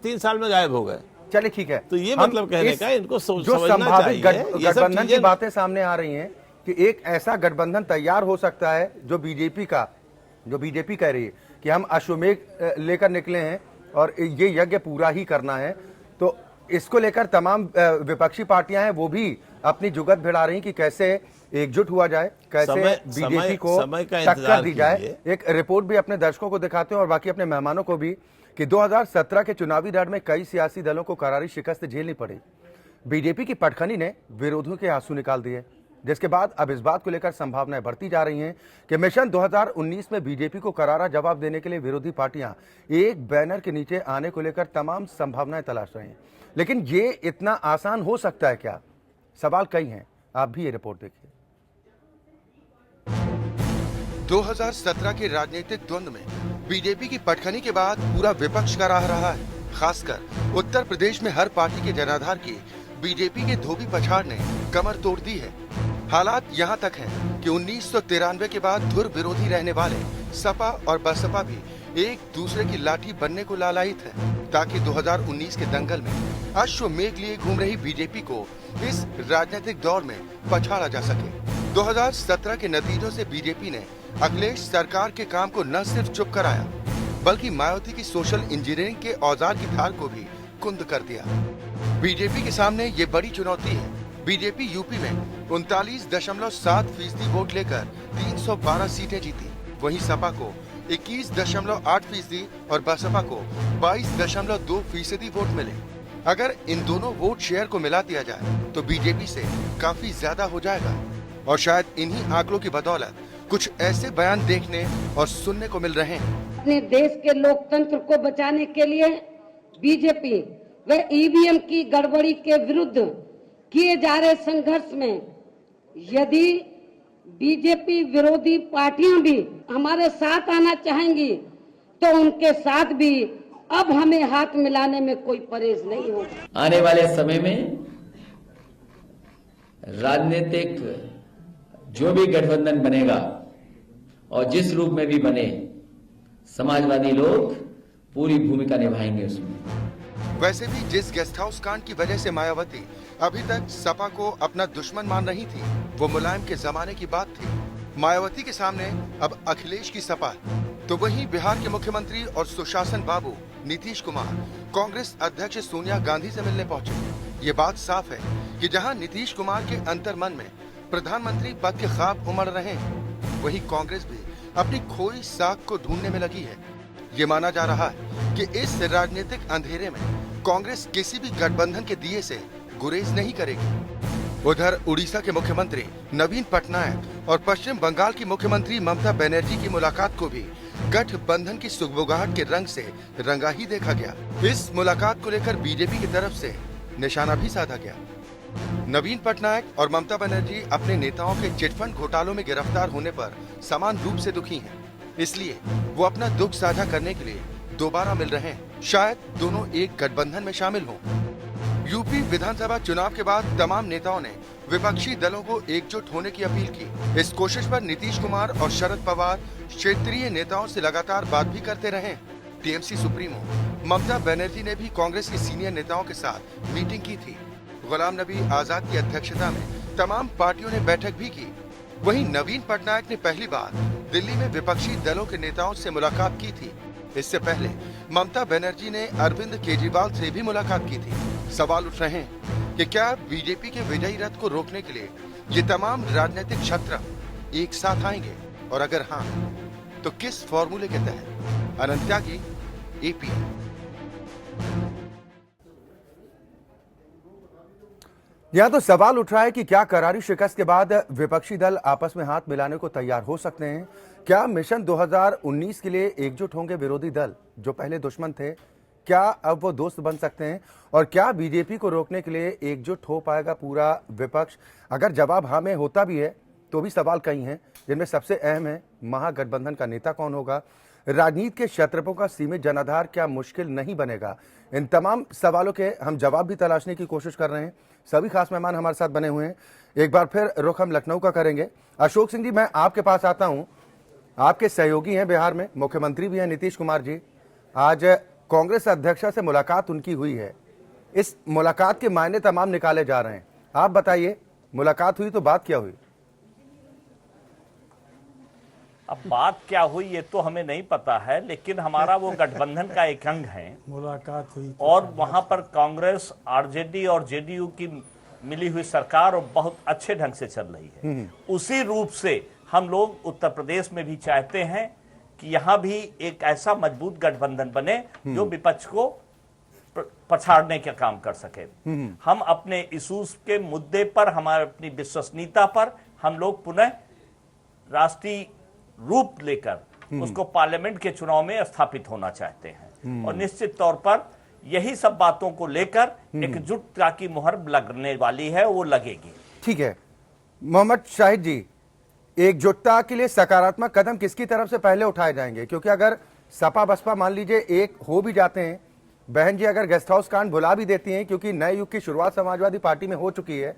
E: 3 साल में गायब हो गए।
A: चलिए ठीक है,
E: तो ये मतलब कहने का इनको
A: जो संभावित गठबंधन की बातें सामने आ रही हैं कि एक ऐसा गठबंधन तैयार हो सकता है जो बीजेपी कह रही है कि हम अश्वमेध लेकर निकले हैं और ये यज्ञ पूरा ही करना है, तो इसको लेकर तमाम विपक्षी पार्टियां हैं वो भी अपनी जुगत भिड़ा रही कि कैसे एकजुट हुआ जाए, कैसे बीजेपी को टक्कर दी जाए। एक रिपोर्ट भी अपने दर्शकों को दिखाते हैं और बाकी अपने मेहमानों को भी कि 2017 के चुनावी रण में कई सियासी दलों को करारी शिकस्त झेलनी पड़ी। बीजेपी की पटखनी ने विरोधियों के आंसू निकाल दिए, जिसके बाद अब इस बात को लेकर संभावनाएं बढ़ती जा रही हैं कि मिशन 2019 में बीजेपी को करारा जवाब देने के लिए विरोधी पार्टियां एक बैनर के नीचे आने को लेकर तमाम संभावनाएं तलाश रही हैं। लेकिन ये इतना आसान हो सकता है क्या? सवाल कई हैं, आप भी ये रिपोर्ट देखिए।
H: 2017 के राजनीतिक द्वंद्व में बीजेपी की पटखनी के बाद पूरा विपक्ष का राह रहा है। खासकर उत्तर प्रदेश में हर पार्टी के जनाधार की बीजेपी के धोबी पछाड़ ने कमर तोड़ दी है। हालात यहाँ तक हैं कि 1993 के बाद धुर विरोधी रहने वाले सपा और बसपा भी एक दूसरे की लाठी बनने को लालायित है, ताकि 2019 के दंगल में अश्वमेध लिए घूम रही बीजेपी को इस राजनीतिक दौर में पछाड़ा जा सके। 2017 के नतीजों से बीजेपी ने अखिलेश सरकार के काम को न सिर्फ चुप कराया, बल्कि मायावती की सोशल इंजीनियरिंग के औजार की धार को भी कुंद कर दिया। बीजेपी के सामने ये बड़ी चुनौती है। बीजेपी यूपी में 39.7% वोट लेकर 312 सीटें जीती, वहीं सपा को 21.8% और बसपा को 22.2% वोट मिले। अगर इन दोनों वोट शेयर को मिला दिया जाए तो बीजेपी से काफी ज्यादा हो जाएगा, और शायद इन्हीं आंकड़ों की बदौलत कुछ ऐसे बयान देखने और सुनने को मिल रहे हैं।
I: अपने देश के लोकतंत्र को बचाने के लिए बीजेपी व ईवीएम की गड़बड़ी के विरुद्ध किए जा रहे संघर्ष में यदि बीजेपी विरोधी पार्टियां भी हमारे साथ आना चाहेंगी तो उनके साथ भी अब हमें हाथ मिलाने में कोई परहेज नहीं होगा।
J: आने वाले समय में राजनीतिक जो भी गठबंधन बनेगा और जिस रूप में भी बने, समाजवादी लोग पूरी भूमिका निभाएंगे उसमें।
H: वैसे भी जिस गेस्ट हाउस कांड की वजह से मायावती अभी तक सपा को अपना दुश्मन मान रही थी, वो मुलायम के जमाने की बात थी। मायावती के सामने अब अखिलेश की सपा, तो वहीं बिहार के मुख्यमंत्री और सुशासन बाबू नीतीश कुमार कांग्रेस अध्यक्ष सोनिया गांधी से मिलने पहुंचे। ये बात साफ है कि जहां नीतीश कुमार के अंतर्मन में प्रधानमंत्री पद के ख्वाब उमड़ रहे हैं, वहीं कांग्रेस भी अपनी खोई साख को ढूंढने में लगी है। ये माना जा रहा है कि इस राजनीतिक अंधेरे में कांग्रेस किसी भी गठबंधन के दिए से गुरेज नहीं करेगी। उधर उड़ीसा के मुख्यमंत्री नवीन पटनायक और पश्चिम बंगाल की मुख्यमंत्री ममता बनर्जी की मुलाकात को भी गठबंधन की सुगबुगाहट के रंग से रंगा ही देखा गया। इस मुलाकात को लेकर बीजेपी की तरफ से निशाना भी साधा गया। नवीन पटनायक और ममता बनर्जी अपने नेताओं के चिटफंड घोटालों में गिरफ्तार होने पर समान रूप से दुखी हैं। इसलिए वो अपना दुख साझा करने के लिए दोबारा मिल रहे हैं। शायद दोनों एक गठबंधन में शामिल हों। यूपी विधानसभा चुनाव के बाद तमाम नेताओं ने विपक्षी दलों को एकजुट होने की अपील की। इस कोशिश पर नीतीश कुमार और शरद पवार क्षेत्रीय नेताओं से लगातार बात भी करते रहे। टीएमसी सुप्रीमो ममता बनर्जी ने भी कांग्रेस के सीनियर नेताओं के साथ मीटिंग की थी। गुलाम नबी आजाद की अध्यक्षता में तमाम पार्टियों ने बैठक भी की। वहीं नवीन पटनायक ने पहली बार दिल्ली में विपक्षी दलों के नेताओं से मुलाकात की थी। इससे पहले ममता बनर्जी ने अरविंद केजरीवाल से भी मुलाकात की थी। सवाल उठ रहे हैं कि क्या बीजेपी के विजयी रथ को रोकने के लिए ये तमाम राजनीतिक छत्र एक साथ आएंगे, और अगर हाँ तो किस फॉर्मूले के तहत। अनंत त्यागी, एपी।
A: यहाँ तो सवाल उठ रहा है कि क्या करारी शिकस्त के बाद विपक्षी दल आपस में हाथ मिलाने को तैयार हो सकते हैं? क्या मिशन 2019 के लिए एकजुट होंगे विरोधी दल जो पहले दुश्मन थे? क्या अब वो दोस्त बन सकते हैं? और क्या बीजेपी को रोकने के लिए एकजुट हो पाएगा पूरा विपक्ष? अगर जवाब हाँ में होता भी है तो भी सवाल कई हैं, जिनमें सबसे अहम है महागठबंधन का नेता कौन होगा? राजनीति के क्षत्रपों का सीमित जनाधार क्या मुश्किल नहीं बनेगा? इन तमाम सवालों के हम जवाब भी तलाशने की कोशिश कर रहे हैं। सभी खास मेहमान हमारे साथ बने हुए हैं। एक बार फिर रुख हम लखनऊ का करेंगे। अशोक सिंह जी, मैं आपके पास आता हूं। आपके सहयोगी हैं बिहार में, मुख्यमंत्री भी हैं नीतीश कुमार जी। आज कांग्रेस अध्यक्षा से मुलाकात उनकी हुई है। इस मुलाकात के मायने तमाम निकाले जा रहे हैं। आप बताइए, मुलाकात हुई तो बात क्या हुई?
F: अब बात क्या हुई ये तो हमें नहीं पता है, लेकिन हमारा वो गठबंधन का एक अंग है।
D: मुलाकात हुई
F: और वहां पर कांग्रेस, आरजेडी और जेडीयू की मिली हुई सरकार और बहुत अच्छे ढंग से चल रही है। उसी रूप से हम लोग उत्तर प्रदेश में भी चाहते हैं कि यहाँ भी एक ऐसा मजबूत गठबंधन बने जो विपक्ष को पछाड़ने का काम कर सके। हम अपने इशूज के मुद्दे पर, हमारे अपनी विश्वसनीयता पर हम लोग पुनः राष्ट्रीय रूप लेकर उसको पार्लियामेंट के चुनाव में स्थापित होना चाहते हैं। और निश्चित तौर पर यही सब बातों को लेकर एकजुटता की मुहर लगने वाली है, वो लगेगी।
A: ठीक है मोहम्मद शाहिद जी, एकजुटता के लिए सकारात्मक कदम किसकी तरफ से पहले उठाए जाएंगे? क्योंकि अगर सपा बसपा मान लीजिए एक हो भी जाते हैं, बहन जी अगर गेस्ट हाउस कांड भुला भी देती हैं, क्योंकि नए युग की शुरुआत समाजवादी पार्टी में हो चुकी है,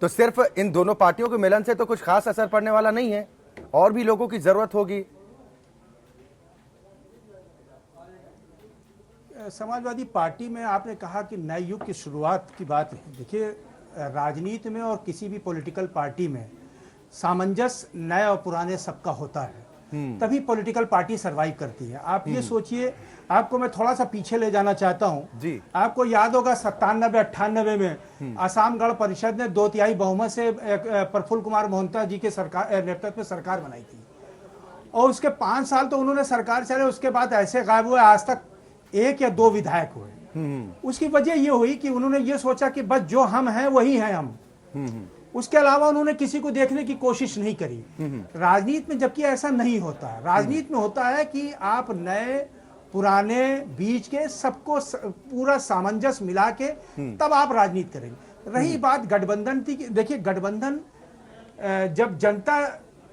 A: तो सिर्फ इन दोनों पार्टियों के मिलन से तो कुछ खास असर पड़ने वाला नहीं है, और भी लोगों की जरूरत होगी।
D: समाजवादी पार्टी में आपने कहा कि नए युग की शुरुआत की बात है। देखिए, राजनीति में और किसी भी पॉलिटिकल पार्टी में सामंजस्य नए और पुराने सबका होता है, तभी पॉलिटिकल पार्टी सरवाइव करती है। आप ये सोचिए, आपको मैं थोड़ा सा पीछे ले जाना चाहता हूं
A: जी।
D: आपको याद होगा 97-98 में आसाम गण परिषद ने 2/3 बहुमत से प्रफुल्ल कुमार मोहंता जी के नेतृत्व में सरकार बनाई थी, और उसके 5 साल तो उन्होंने सरकार चले, उसके बाद ऐसे गायब हुए, आज तक 1 या 2 विधायक हुए। उसकी वजह ये हुई कि उन्होंने ये सोचा कि बस जो हम हैं वही हैं हम। उसके अलावा उन्होंने किसी को देखने की कोशिश नहीं करी। राजनीति में जबकि ऐसा नहीं होता है। राजनीति में होता है कि आप नए पुराने बीच के सबको पूरा सामंजस्य मिला के तब आप राजनीति करेंगे। रही बात गठबंधन की, देखिए गठबंधन जब जनता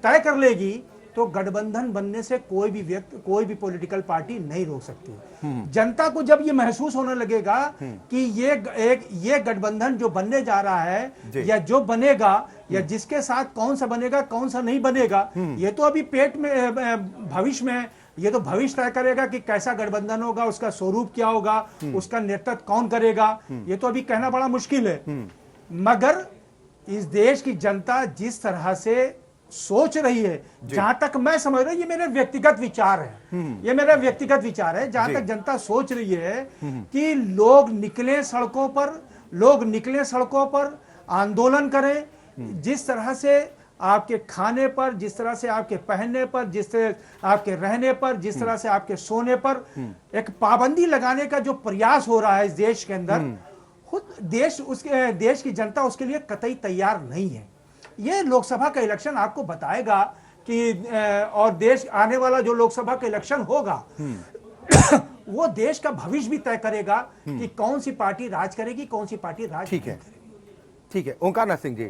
D: तय कर लेगी तो गठबंधन बनने से कोई भी व्यक्ति, कोई भी पॉलिटिकल पार्टी नहीं रोक सकती। जनता को जब ये महसूस होने लगेगा कि ये गठबंधन जो बनने जा रहा है या जो बनेगा या जिसके साथ कौन सा बनेगा कौन सा नहीं बनेगा, ये तो अभी पेट में भविष्य में, ये तो भविष्य तय करेगा कि कैसा गठबंधन होगा, उसका स्वरूप क्या होगा, उसका नेतृत्व कौन करेगा, ये तो अभी कहना बड़ा मुश्किल है। मगर इस देश की जनता जिस तरह से सोच रही है, जहां तक मैं समझ रहा हूं, ये मेरे व्यक्तिगत विचार है, ये मेरा व्यक्तिगत विचार है, जहां तक जनता सोच रही है कि लोग निकले सड़कों पर आंदोलन करें, जिस तरह से आपके खाने पर, जिस तरह से आपके पहनने पर, जिस तरह आपके रहने पर, जिस तरह से आपके सोने पर एक पाबंदी लगाने का जो प्रयास हो रहा है इस देश के अंदर, खुद देश की जनता उसके लिए कतई तैयार नहीं है। ये लोकसभा का इलेक्शन आपको बताएगा कि और देश आने वाला जो लोकसभा का इलेक्शन होगा वो देश का भविष्य भी तय करेगा कि कौन सी पार्टी राज करेगी, कौन सी पार्टी राज नहीं करेगी।
A: ठीक है, ओंकार सिंह जी,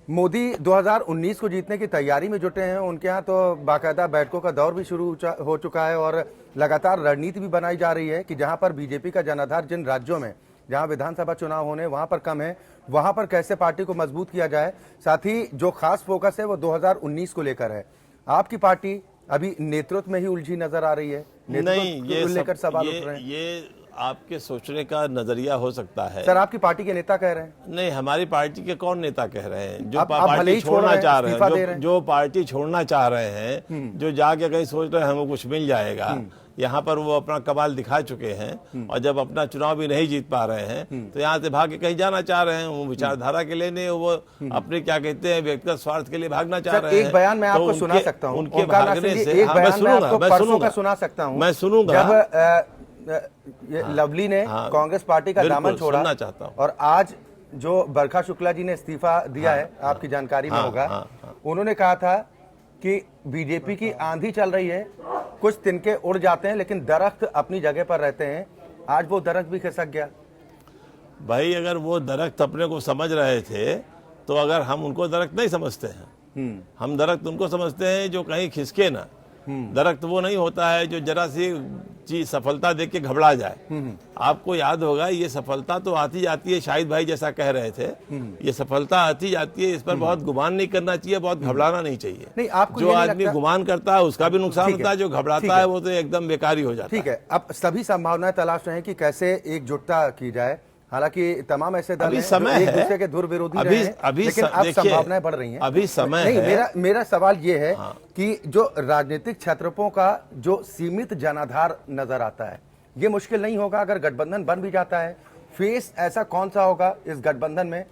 A: मोदी 2019 को जीतने की तैयारी में जुटे हैं। उनके यहाँ तो बाकायदा बैठकों का दौर भी शुरू हो चुका है और लगातार रणनीति भी बनाई जा रही है कि जहां पर बीजेपी का जनाधार जिन राज्यों में जहां विधानसभा चुनाव होने वहां पर कम है, वहां पर कैसे पार्टी को मजबूत किया जाए। साथ ही जो खास फोकस है वो 2019 को लेकर है। आपकी पार्टी अभी नेतृत्व में ही उलझी नजर आ रही है,
E: नहीं,
A: को लेकर सवाल उठ रहे हैं।
E: ये आपके सोचने का नजरिया हो सकता है।
A: सर, आपकी पार्टी के नेता कह रहे हैं।
E: नहीं, हमारी पार्टी के कौन नेता कह रहे हैं? जो
A: आप भले
E: पार्टी
A: ही छोड़
E: छोड़ना
A: रहे हैं,
E: चाह रहे
A: इस्तीफा दे
E: हैं,
A: रहे हैं।
E: जो पार्टी छोड़ना चाह रहे हैं, जो जाके कहीं सोच रहे हैं हमको कुछ मिल जाएगा, यहाँ पर वो अपना कमाल दिखा चुके हैं और जब अपना चुनाव भी नहीं जीत पा रहे हैं तो यहाँ से भाग के कहीं जाना चाह रहे हैं। वो विचारधारा के लिए नहीं, वो अपने क्या कहते हैं व्यक्तिगत स्वार्थ के लिए भागना चाह रहे हैं।
A: एक बयान मैं आपको सुना सकता हूँ,
E: उनके भागने से
A: एक बयान मैं आपको परसों का सुना सकता हूँ।
E: मैं सुनूंगा।
A: जब लवली ने कांग्रेस पार्टी का दामन छोड़ा
E: सुनना चाहता हूं।
A: और आज जो बरखा शुक्ला जी ने इस्तीफा दिया है, आपकी जानकारी में होगा, उन्होंने कहा था कि बीजेपी की आंधी चल रही है, कुछ तिनके उड़ जाते हैं लेकिन दरख्त अपनी जगह पर रहते हैं। आज वो दरख्त भी खिसक गया।
E: भाई, अगर वो दरख्त अपने को समझ रहे थे तो अगर हम उनको दरख्त नहीं समझते हैं, हम दरख्त उनको समझते हैं जो कहीं खिसके ना। दरख्त वो नहीं होता है जो जरा सी चीज सफलता देख के घबरा जाए। आपको याद होगा, ये सफलता तो आती जाती है, शाहिद भाई जैसा कह रहे थे, ये सफलता आती जाती है, इस पर बहुत गुमान नहीं करना चाहिए, बहुत घबराना नहीं चाहिए।
A: नहीं, आपको
E: जो आदमी गुमान करता है उसका भी नुकसान होता है, जो घबराता है वो तो एकदम बेकारी हो जाता है।
A: ठीक है, अब सभी संभावनाएं तलाश रहे हैं कि कैसे एकजुटता की जाए। हालांकि तमाम ऐसे दल हैं जो एक दूसरे के धुर विरोधी रहे हैं, लेकिन अब संभावनाएं बढ़ रही हैं।
E: अभी समय
A: नहीं,
E: है।
A: मेरा सवाल ये है कि जो राजनीतिक क्षेत्रों का जो सीमित जनाधार नजर आता है, ये मुश्किल नहीं होगा अगर गठबंधन बन भी जाता है? फेस ऐसा कौन सा होगा इस गठबंधन में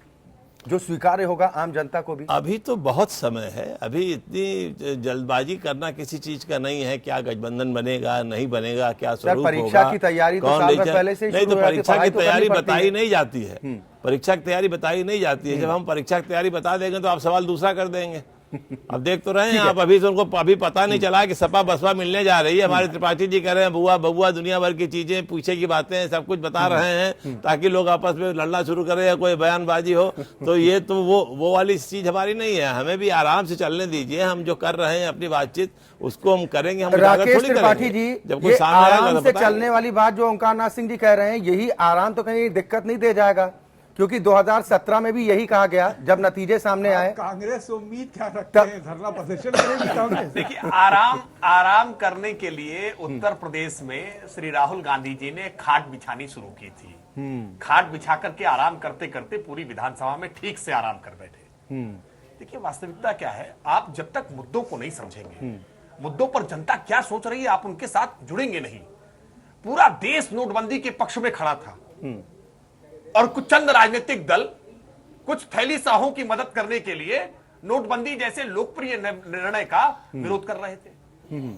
A: जो स्वीकार्य होगा आम जनता को भी?
E: अभी तो बहुत समय है, अभी इतनी जल्दबाजी करना किसी चीज का नहीं है। क्या गठबंधन बनेगा नहीं बनेगा, क्या स्वरूप होगा,
A: परीक्षा की तैयारी तो साल भर पहले से ही
E: नहीं, तो
A: शुरू हो जाती है,
E: परीक्षा की
A: पढ़ाई तो
E: तैयारी
A: करनी पड़ती
E: बताई
A: है।
E: नहीं जाती है। परीक्षा की तैयारी बताई नहीं जाती है। जब हम परीक्षा की तैयारी बता देंगे तो आप सवाल दूसरा कर देंगे। अब देख तो रहे हैं आप, अभी से उनको अभी पता नहीं चला कि सपा बसपा मिलने जा रही है। हमारे त्रिपाठी जी कह रहे हैं बुआ बबुआ दुनिया भर की चीजें, पीछे की बातें सब कुछ बता रहे हैं ताकि लोग आपस में लड़ना शुरू करें या कोई बयानबाजी हो। तो ये तो वो वाली चीज हमारी नहीं है। हमें भी आराम से चलने दीजिए। हम जो कर रहे हैं अपनी बातचीत उसको हम करेंगे। हम
A: राकेश त्रिपाठी जी,
E: जब कोई
A: ये
E: सामने
A: आराम से चलने वाली बात जो ओंकार सिंह जी कह रहे हैं, यही आराम तो कहीं दिक्कत नहीं दे जाएगा? क्योंकि 2017 में भी यही कहा गया जब नतीजे सामने आए।
D: कांग्रेस से उम्मीद क्या रखते हैं? धरना प्रदर्शन करेगी कांग्रेस?
G: देखिए, आराम करने के लिए उत्तर प्रदेश में श्री राहुल गांधी जी ने खाट बिछानी शुरू की थी। खाट बिछा करके आराम करते करते पूरी विधानसभा में ठीक से आराम कर बैठे। देखिए, वास्तविकता क्या है, आप जब तक मुद्दों को नहीं समझेंगे, मुद्दों पर जनता क्या सोच रही है, आप उनके साथ जुड़ेंगे नहीं। पूरा देश नोटबंदी के पक्ष में खड़ा था और कुछ चंद राजनीतिक दल कुछ थैली साहों की मदद करने के लिए नोटबंदी जैसे लोकप्रिय निर्णय का विरोध कर रहे थे।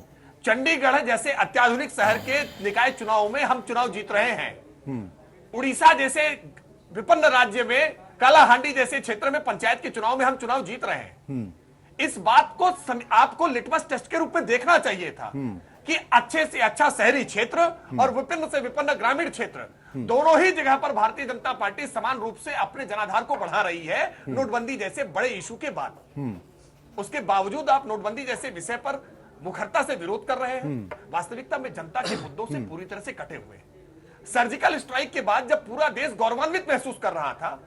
G: चंडीगढ़ जैसे अत्याधुनिक शहर के निकाय चुनाव में हम चुनाव जीत रहे हैं। उड़ीसा जैसे विपन्न राज्य में कालाहांडी जैसे क्षेत्र में पंचायत के चुनाव में हम चुनाव जीत रहे हैं। इस बात को आपको लिटमस टेस्ट के रूप में देखना चाहिए था कि अच्छे से अच्छा शहरी क्षेत्र और विपिन्न से विपन्न ग्रामीण क्षेत्र, दोनों ही जगह पर भारतीय जनता पार्टी समान रूप से अपने जनाधार को बढ़ा रही है नोटबंदी जैसे बड़े इशू के बाद। उसके बावजूद आप नोटबंदी जैसे विषय पर मुखरता से विरोध कर रहे हैं। वास्तविकता में जनता के मुद्दों से पूरी तरह से कटे हुए। सर्जिकल स्ट्राइक के बाद जब पूरा देश गौरवान्वित महसूस कर रहा था,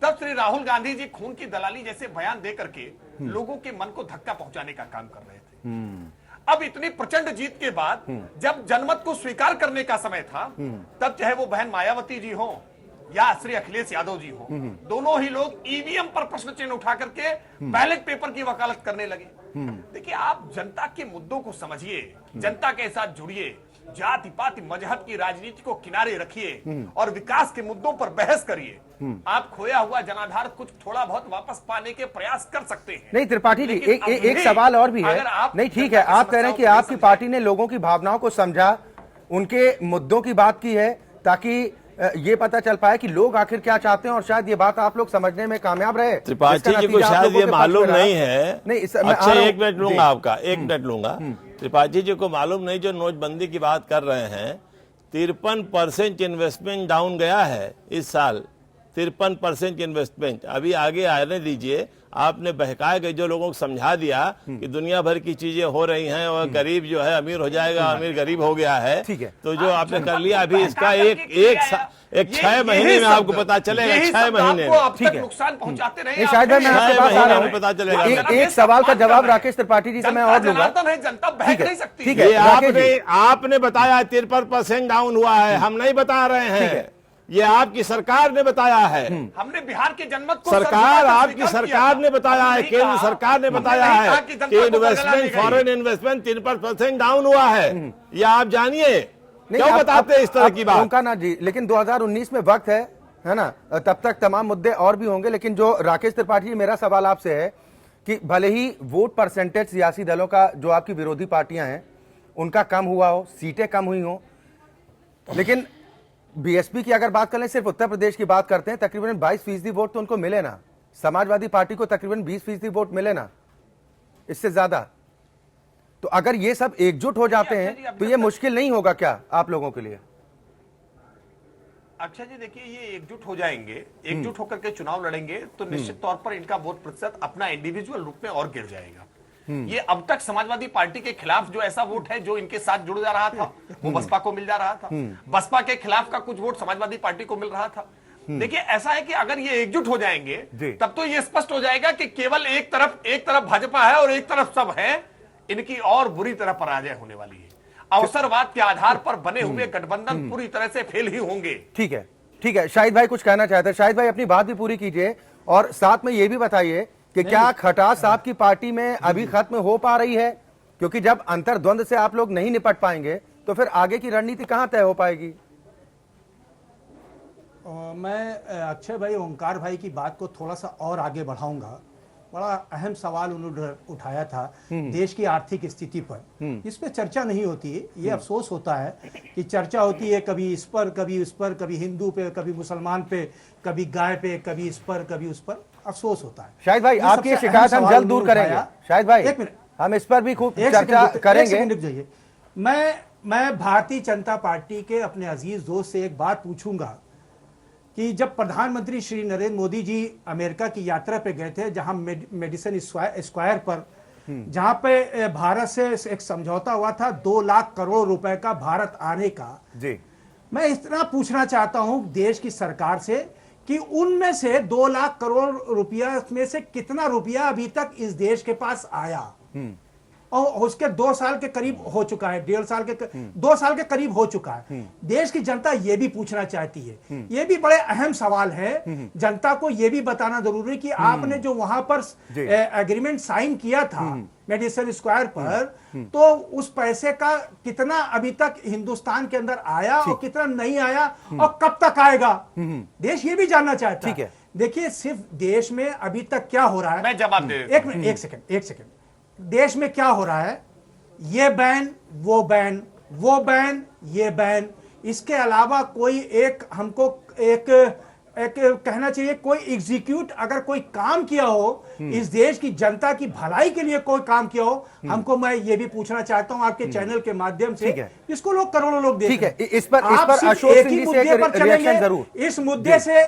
G: तब श्री राहुल गांधी जी खून की दलाली जैसे बयान दे करके लोगों के मन को धक्का पहुंचाने का काम कर रहे थे। अब इतनी प्रचंड जीत के बाद जब जनमत को स्वीकार करने का समय था, तब चाहे वो बहन मायावती जी हो या श्री अखिलेश यादव जी हो, दोनों ही लोग ईवीएम पर प्रश्न चिन्ह उठा करके बैलेट पेपर की वकालत करने लगे। देखिए, आप जनता के मुद्दों को समझिए, जनता के साथ जुड़िए, जाति पाति मजहब की राजनीति को किनारे रखिए और विकास के मुद्दों पर बहस करिए। आप खोया हुआ जनाधार कुछ थोड़ा बहुत वापस पाने के प्रयास कर सकते हैं।
A: नहीं त्रिपाठी जी, एक सवाल और भी है। नहीं, ठीक है, आप कह रहे हैं कि आपकी पार्टी ने लोगों की भावनाओं को समझा, उनके मुद्दों की बात की है ताकि ये पता चल पाए कि लोग आखिर क्या चाहते हैं और शायद ये बात आप लोग समझने में कामयाब रहे।
E: त्रिपाठी जी को शायद ये मालूम नहीं है।
A: नहीं,
E: अच्छा, एक मिनट लूंगा आपका, एक मिनट लूंगा। त्रिपाठी जी को मालूम नहीं, जो नोटबंदी की बात कर रहे हैं, 53% इन्वेस्टमेंट डाउन गया है इस साल 53% इन्वेस्टमेंट। अभी आगे आने दीजिए, आपने बहकाए गए जो लोगों को समझा दिया कि दुनिया भर की चीजें हो रही हैं और गरीब जो है अमीर हो जाएगा, अमीर गरीब हो गया है।
A: ठीक है।
E: तो जो आपने कर लिया अभी इसका एक 6 महीने में आपको पता चलेगा, 6 महीने में।
G: ठीक है, नुकसान पहुंचाते रहे।
A: शायद मैं आपके पास आ रहा हूँ,
E: पता चलेगा।
A: एक सवाल का जवाब राकेश त्रिपाठी जी से मैं और लूंगा।
G: जनता बहक नहीं सकती।
A: ठीक है,
E: आपने बताया 53% डाउन हुआ है, हम नहीं बता रहे हैं, ये आपकी सरकार ने बताया है।
G: हमने बिहार के जनमत को
E: सरकार, आपकी सरकार ने बताया है, केंद्र सरकार ने बताया है कि इन्वेस्टमेंट, फॉरेन इन्वेस्टमेंट 3% डाउन हुआ है। ये आप जानिए, क्यों बताते हैं इस तरह की बात?
A: ओंकार जी, लेकिन 2019 में वक्त है ना, तब तक तमाम मुद्दे और भी होंगे। लेकिन जो राकेश त्रिपाठी जी, मेरा सवाल आपसे है कि भले ही वोट परसेंटेज सियासी दलों का, जो आपकी विरोधी पार्टियां हैं, उनका कम हुआ हो, सीटें कम हुई हो, लेकिन बीएसपी की अगर बात करें, सिर्फ उत्तर प्रदेश की बात करते हैं, तकरीबन 22% वोट तो उनको मिले ना। समाजवादी पार्टी को तकरीबन 20% वोट मिले ना, इससे ज्यादा। तो अगर ये सब एकजुट हो जाते हैं तो ये मुश्किल नहीं होगा क्या आप लोगों के लिए?
G: अक्षय जी देखिए, ये एकजुट हो जाएंगे, एकजुट होकर के चुनाव लड़ेंगे तो निश्चित तौर पर इनका वोट प्रतिशत अपना इंडिविजुअल रूप में और गिर जाएगा। ये अब तक समाजवादी पार्टी के खिलाफ जो ऐसा वोट है जो इनके साथ जुड़ जा रहा था, वो बसपा को मिल जा रहा था। बसपा के खिलाफ का कुछ वोट समाजवादी पार्टी को मिल रहा था। देखिए, ऐसा है कि अगर ये एकजुट हो जाएंगे तब तो ये स्पष्ट हो जाएगा कि केवल एक तरफ भाजपा है और एक तरफ सब है। इनकी और बुरी तरह पराजय होने वाली है। अवसरवाद के आधार पर बने हुए गठबंधन पूरी तरह से फेल ही होंगे।
A: ठीक है, ठीक है। शाहिद भाई कुछ कहना चाहते हैं। शाहिद भाई अपनी बात भी पूरी कीजिए और साथ में ये भी बताइए कि क्या खटास साहब की पार्टी में अभी खत्म हो पा रही है? क्योंकि जब अंतर्द्वंद से आप लोग नहीं निपट पाएंगे तो फिर आगे की रणनीति कहां तय हो पाएगी?
D: मैं अक्षय भाई, ओंकार भाई की बात को थोड़ा सा और आगे बढ़ाऊंगा। बड़ा अहम सवाल उन्होंने उठाया था देश की आर्थिक स्थिति पर। इस पे चर्चा नहीं होती है। ये अफसोस होता है कि चर्चा होती है कभी इस पर, कभी उस पर, कभी हिंदू पे, कभी मुसलमान पे, कभी गाय पे, कभी इस पर, कभी उस पर। अफसोस होता है।
A: शाहिद भाई, आपकी शिकायत हम जल्द दूर करेंगे। शाहिद भाई,
D: एक मिनट,
A: हम इस पर भी खूब चर्चा करेंगे।
D: मैं भारतीय जनता पार्टी के अपने अजीज दोस्त से एक बात पूछूंगा कि जब प्रधानमंत्री श्री नरेंद्र मोदी जी अमेरिका की यात्रा पे गए थे, जहां मेडिसन स्क्वायर पर, जहां पे भारत से एक समझौता हुआ था 2 लाख करोड़ रुपए का भारत आने का जी, मैं इतना पूछना चाहता हूं देश की सरकार से कि उनमें से 2 लाख करोड़ रुपया में से कितना रुपया अभी तक इस देश के पास आया? और उसके 2 साल के करीब हो चुका है, 1.5 साल के 2 साल के करीब हो चुका है। देश की जनता ये भी पूछना चाहती है। ये भी बड़े अहम सवाल है। जनता को ये भी बताना जरूरी कि आपने जो वहां पर एग्रीमेंट साइन किया था मेडिसन स्क्वायर पर, तो उस पैसे का कितना अभी तक हिंदुस्तान के अंदर आया और कितना नहीं आया और कब तक आएगा, देश ये भी जानना चाहता है। देखिए, सिर्फ देश में अभी तक क्या हो रहा है, मैं जवाब दे, एक मिनट, एक सेकंड। देश में क्या हो रहा है? ये बैन, वो बैन, वो बैन, ये बैन। इसके अलावा कोई एक हमको एक कहना चाहिए, कोई एग्जीक्यूट अगर कोई काम किया हो, इस देश की जनता की भलाई के लिए कोई काम किया हो, हमको, मैं ये भी पूछना चाहता हूँ आपके चैनल के माध्यम से, इसको लोग करोड़ों लोग देख रहे हैं।
A: इस पर अशोक सिंह जी से एक रिएक्शन जरूर।
D: इस मुद्दे से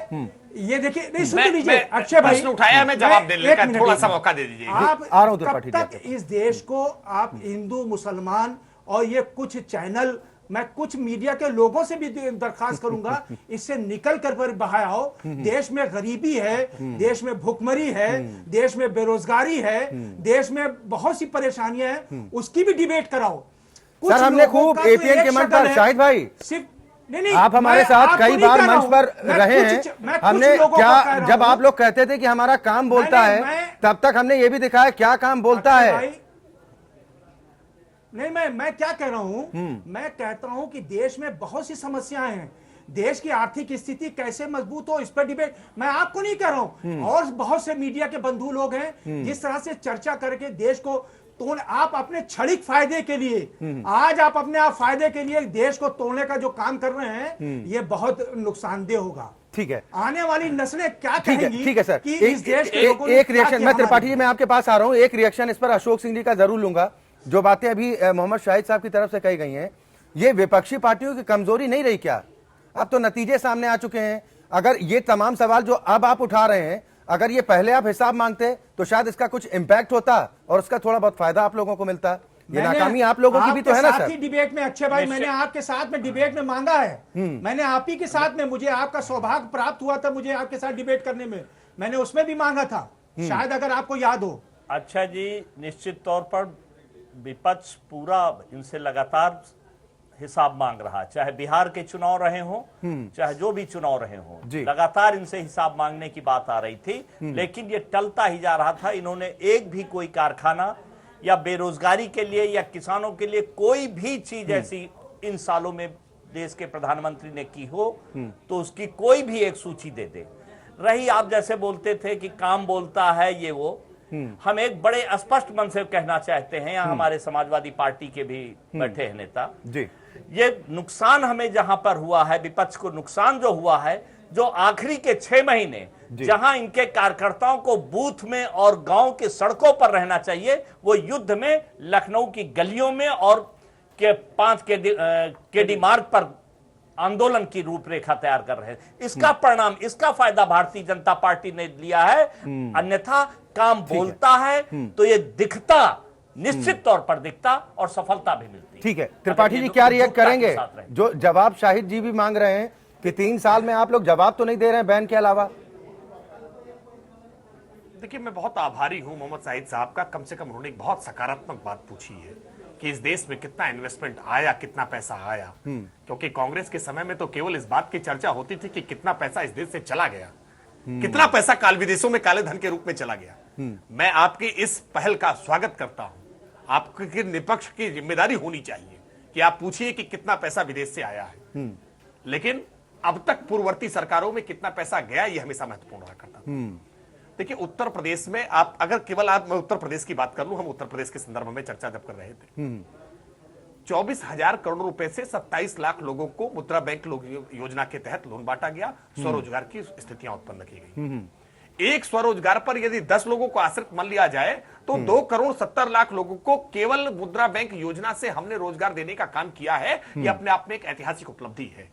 D: ये देखिए, नहीं सुन लीजिए अक्षय भाई,
G: प्रश्न उठाया, मैं जवाब देने का थोड़ा सा मौका दे दीजिए।
D: आप कब तक इस देश को आप हिंदू मुसलमान और ये कुछ चैनल, मैं कुछ मीडिया के लोगों से भी दरखास्त करूंगा, इससे निकल कर बाहर आओ। देश में गरीबी है, देश में भुखमरी है, देश में बेरोजगारी है, देश में बहुत सी परेशानियां हैं, उसकी भी डिबेट कराओ।
A: सर, हमने खूब एपीएन के मंच पर, शाहिद भाई
D: सिर्फ
A: नहीं, आप हमारे साथ कई बार मंच पर रहे हैं। हमने क्या, जब आप लोग कहते थे कि हमारा काम बोलता है, तब तक हमने ये भी दिखाया क्या काम बोलता है।
D: नहीं, मैं क्या कह रहा हूं, मैं कहता हूं कि देश में बहुत सी समस्याएं हैं। देश की आर्थिक स्थिति कैसे मजबूत हो, इस पर डिबेट मैं आपको नहीं कह रहा हूं, और बहुत से मीडिया के बंधु लोग हैं जिस तरह से चर्चा करके देश को, तो आप अपने क्षणिक फायदे के लिए, आज आप अपने आप फायदे के लिए देश को तोड़ने का जो काम कर रहे हैं, ये बहुत नुकसानदेह होगा।
A: ठीक है,
D: आने वाली नस्लें क्या कहेंगी?
A: ठीक है सर,
D: कि इस देश के लोगों
A: एक रिएक्शन, मैं त्रिपाठी जी मैं आपके पास आ रहा हूं, एक रिएक्शन इस पर अशोक सिंह जी का जरूर लूंगा। जो बातें अभी मोहम्मद शाहिद साहब की तरफ से कही गई हैं, ये विपक्षी पार्टियों की कमजोरी नहीं रही क्या? अब तो नतीजे सामने आ चुके हैं। अगर ये तमाम सवाल जो अब आप उठा रहे हैं, अगर ये पहले आप हिसाब मांगते तो शायद इसका कुछ इम्पैक्ट होता और उसका थोड़ा बहुत फायदा आप लोगों को मिलता। ये नाकामी आप लोगों की भी तो है ना सर।
D: डिबेट में अक्षय भाई, मैंने आपके साथ में डिबेट में मांगा है, मैंने आप ही के साथ में, मुझे आपका सौभाग्य प्राप्त हुआ था मुझे आपके साथ डिबेट करने में, मैंने उसमें भी मांगा था, शायद अगर आपको याद हो।
F: अच्छा जी, निश्चित तौर पर विपक्ष पूरा इनसे लगातार हिसाब मांग रहा, चाहे बिहार के चुनाव रहे हों, चाहे जो भी चुनाव रहे हों, लगातार इनसे हिसाब मांगने की बात आ रही थी, लेकिन ये टलता ही जा रहा था। इन्होंने एक भी कोई कारखाना या बेरोजगारी के लिए या किसानों के लिए कोई भी चीज ऐसी इन सालों में देश के प्रधानमंत्री ने की हो तो उसकी कोई भी एक सूची दे दे। रही आप जैसे बोलते थे कि काम बोलता है ये वो, हम एक बड़े स्पष्ट मन से कहना चाहते हैं, यहाँ हमारे समाजवादी पार्टी के भी बैठे हैं नेता जी, ये नुकसान हमें जहां पर हुआ है, विपक्ष को नुकसान जो हुआ है, जो आखिरी के 6 महीने जहां इनके कार्यकर्ताओं को बूथ में और गांव के सड़कों पर रहना चाहिए, वो युद्ध में लखनऊ की गलियों में और के 5 केडी मार्ग पर आंदोलन की रूपरेखा तैयार कर रहे हैं। इसका परिणाम, इसका फायदा भारतीय जनता पार्टी ने लिया है। अन्यथा काम बोलता है तो ये दिखता, निश्चित तौर पर दिखता और सफलता भी मिलती।
A: ठीक है त्रिपाठी जी, क्या रिएक्ट करेंगे जो जवाब शाहिद जी भी मांग रहे हैं कि 3 साल में आप लोग जवाब तो नहीं दे रहे हैं बैन के अलावा?
G: देखिए, मैं बहुत आभारी हूं मोहम्मद साहिद साहब का, कम से कम उन्होंने एक बहुत सकारात्मक बात पूछी है कि इस देश में कितना इन्वेस्टमेंट आया, कितना पैसा आया। क्योंकि कांग्रेस के समय में तो केवल इस बात की चर्चा होती थी कि कितना पैसा इस देश से चला गया, कितना पैसा काल विदेशों में काले धन के रूप में चला गया। मैं आपकी इस पहल का स्वागत करता हूं। आपके निपक्ष की जिम्मेदारी होनी चाहिए कि आप पूछिए कि कितना पैसा विदेश से आया है, लेकिन अब तक पूर्ववर्ती सरकारों में कितना पैसा गया, यह हमेशा महत्वपूर्ण रहा करता था। देखिए, उत्तर प्रदेश में आप अगर केवल मैं उत्तर प्रदेश की बात कर लूं, हम उत्तर प्रदेश के संदर्भ में चर्चा जब कर रहे थे, 24,000 करोड़ रुपए से 27 लाख लोगों को मुद्रा बैंक योजना के तहत लोन बांटा गया, स्वरोजगार की स्थितियां उत्पन्न की गई। एक स्वरोजगार पर यदि 10 लोगों को आश्रित मान लिया जाए तो 2 करोड़ 70 लाख लोगों को केवल मुद्रा बैंक योजना से हमने रोजगार देने का काम किया है। यह अपने आप में एक ऐतिहासिक उपलब्धि है।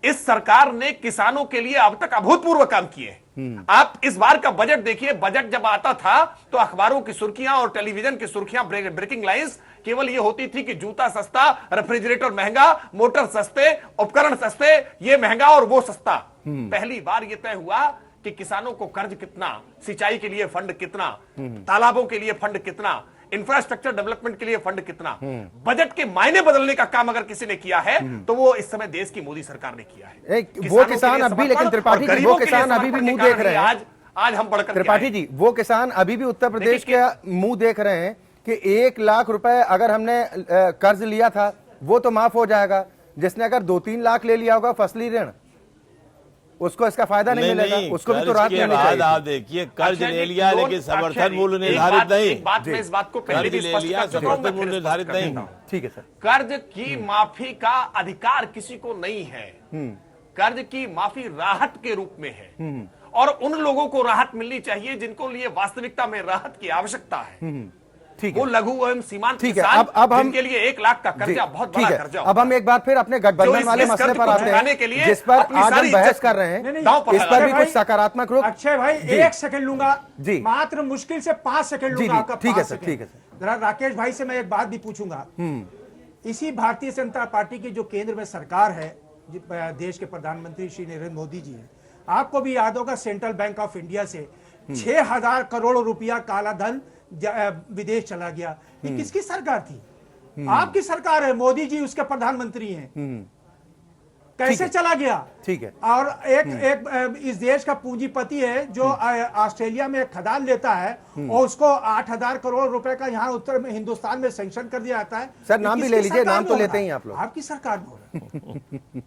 G: इस सरकार ने किसानों के लिए अब तक अभूतपूर्व काम किए। आप इस बार का बजट देखिए, बजट जब आता था तो अखबारों की सुर्खियां और टेलीविजन की सुर्खियां, ब्रेकिंग लाइंस केवल ये होती थी कि जूता सस्ता, रेफ्रिजरेटर महंगा, मोटर सस्ते, उपकरण सस्ते, ये महंगा और वो सस्ता। पहली बार ये तय हुआ कि किसानों को कर्ज कितना, सिंचाई के लिए फंड कितना, तालाबों के लिए फंड कितना, इंफ्रास्ट्रक्चर डेवलपमेंट के लिए फंड कितना। बजट के मायने बदलने का काम अगर किसी ने किया है तो वो इस समय देश की मोदी सरकार ने किया है।
A: वो किसान अभी, लेकिन त्रिपाठी जी वो किसान अभी भी मुंह देख रहे हैं।
G: आज हम बढ़कर
A: त्रिपाठी जी, वो किसान अभी भी उत्तर प्रदेश के मुंह देख रहे हैं कि 1 लाख रुपए अगर हमने कर्ज लिया था वो तो माफ हो जाएगा, जिसने अगर 2-3 लाख ले लिया होगा फसली ऋण, उसको इसका फायदा नहीं मिलेगा, उसको भी तो राहत मिलनी चाहिए।
E: आप देखिए, कर्ज ले लिया लेकिन समर्थन मूल्य निर्धारित नहीं।
G: मैं इस बात को पहले भी स्पष्ट कर चुका हूं,
E: समर्थन मूल्य निर्धारित नहीं।
A: ठीक है सर।
G: कर्ज की माफी का अधिकार किसी को नहीं है। कर्ज की माफी राहत के रूप में है और उन लोगों को राहत मिलनी चाहिए जिनको लिए वास्तविकता में राहत की आवश्यकता है।
A: ठीक
G: वो
A: है,
G: लघु एवं सीमांत
A: ठीक है।
G: किसान
A: अब हम
G: जिनके लिए 1 लाख का कर्जा बहुत बड़ा कर्जा।
A: अब हम एक बार फिर अपने गठबंधन वाले मसले पर आते हैं जिस पर आज हम बहस कर रहे हैं। इस पर भी कुछ सकारात्मक रुख।
D: अक्षय भाई 1 सेकंड लूंगा जी, मात्र मुश्किल से 5 सेकंड लूंगा आपका।
A: ठीक है सर, ठीक है सर।
D: जरा राकेश भाई से मैं एक बात भी पूछूंगा। इसी भारतीय जनता पार्टी की जो केंद्र में सरकार है, देश के प्रधानमंत्री श्री नरेंद्र मोदी जी है, आपको भी याद होगा सेंट्रल बैंक ऑफ इंडिया से 6,000 करोड़ रुपया काला धन विदेश चला गया। ये किसकी सरकार थी? आपकी सरकार है, मोदी जी उसके प्रधानमंत्री हैं। कैसे चला गया? ठीक है। और एक इस देश का पूंजीपति है जो ऑस्ट्रेलिया में खदान लेता है और उसको 8,000 करोड़ रुपए का यहाँ उत्तर में हिंदुस्तान में सैंक्शन कर दिया जाता है।
A: सर नाम भी ले लीजिए, नाम तो लेते ही आप लोग।
D: आपकी सरकार बोल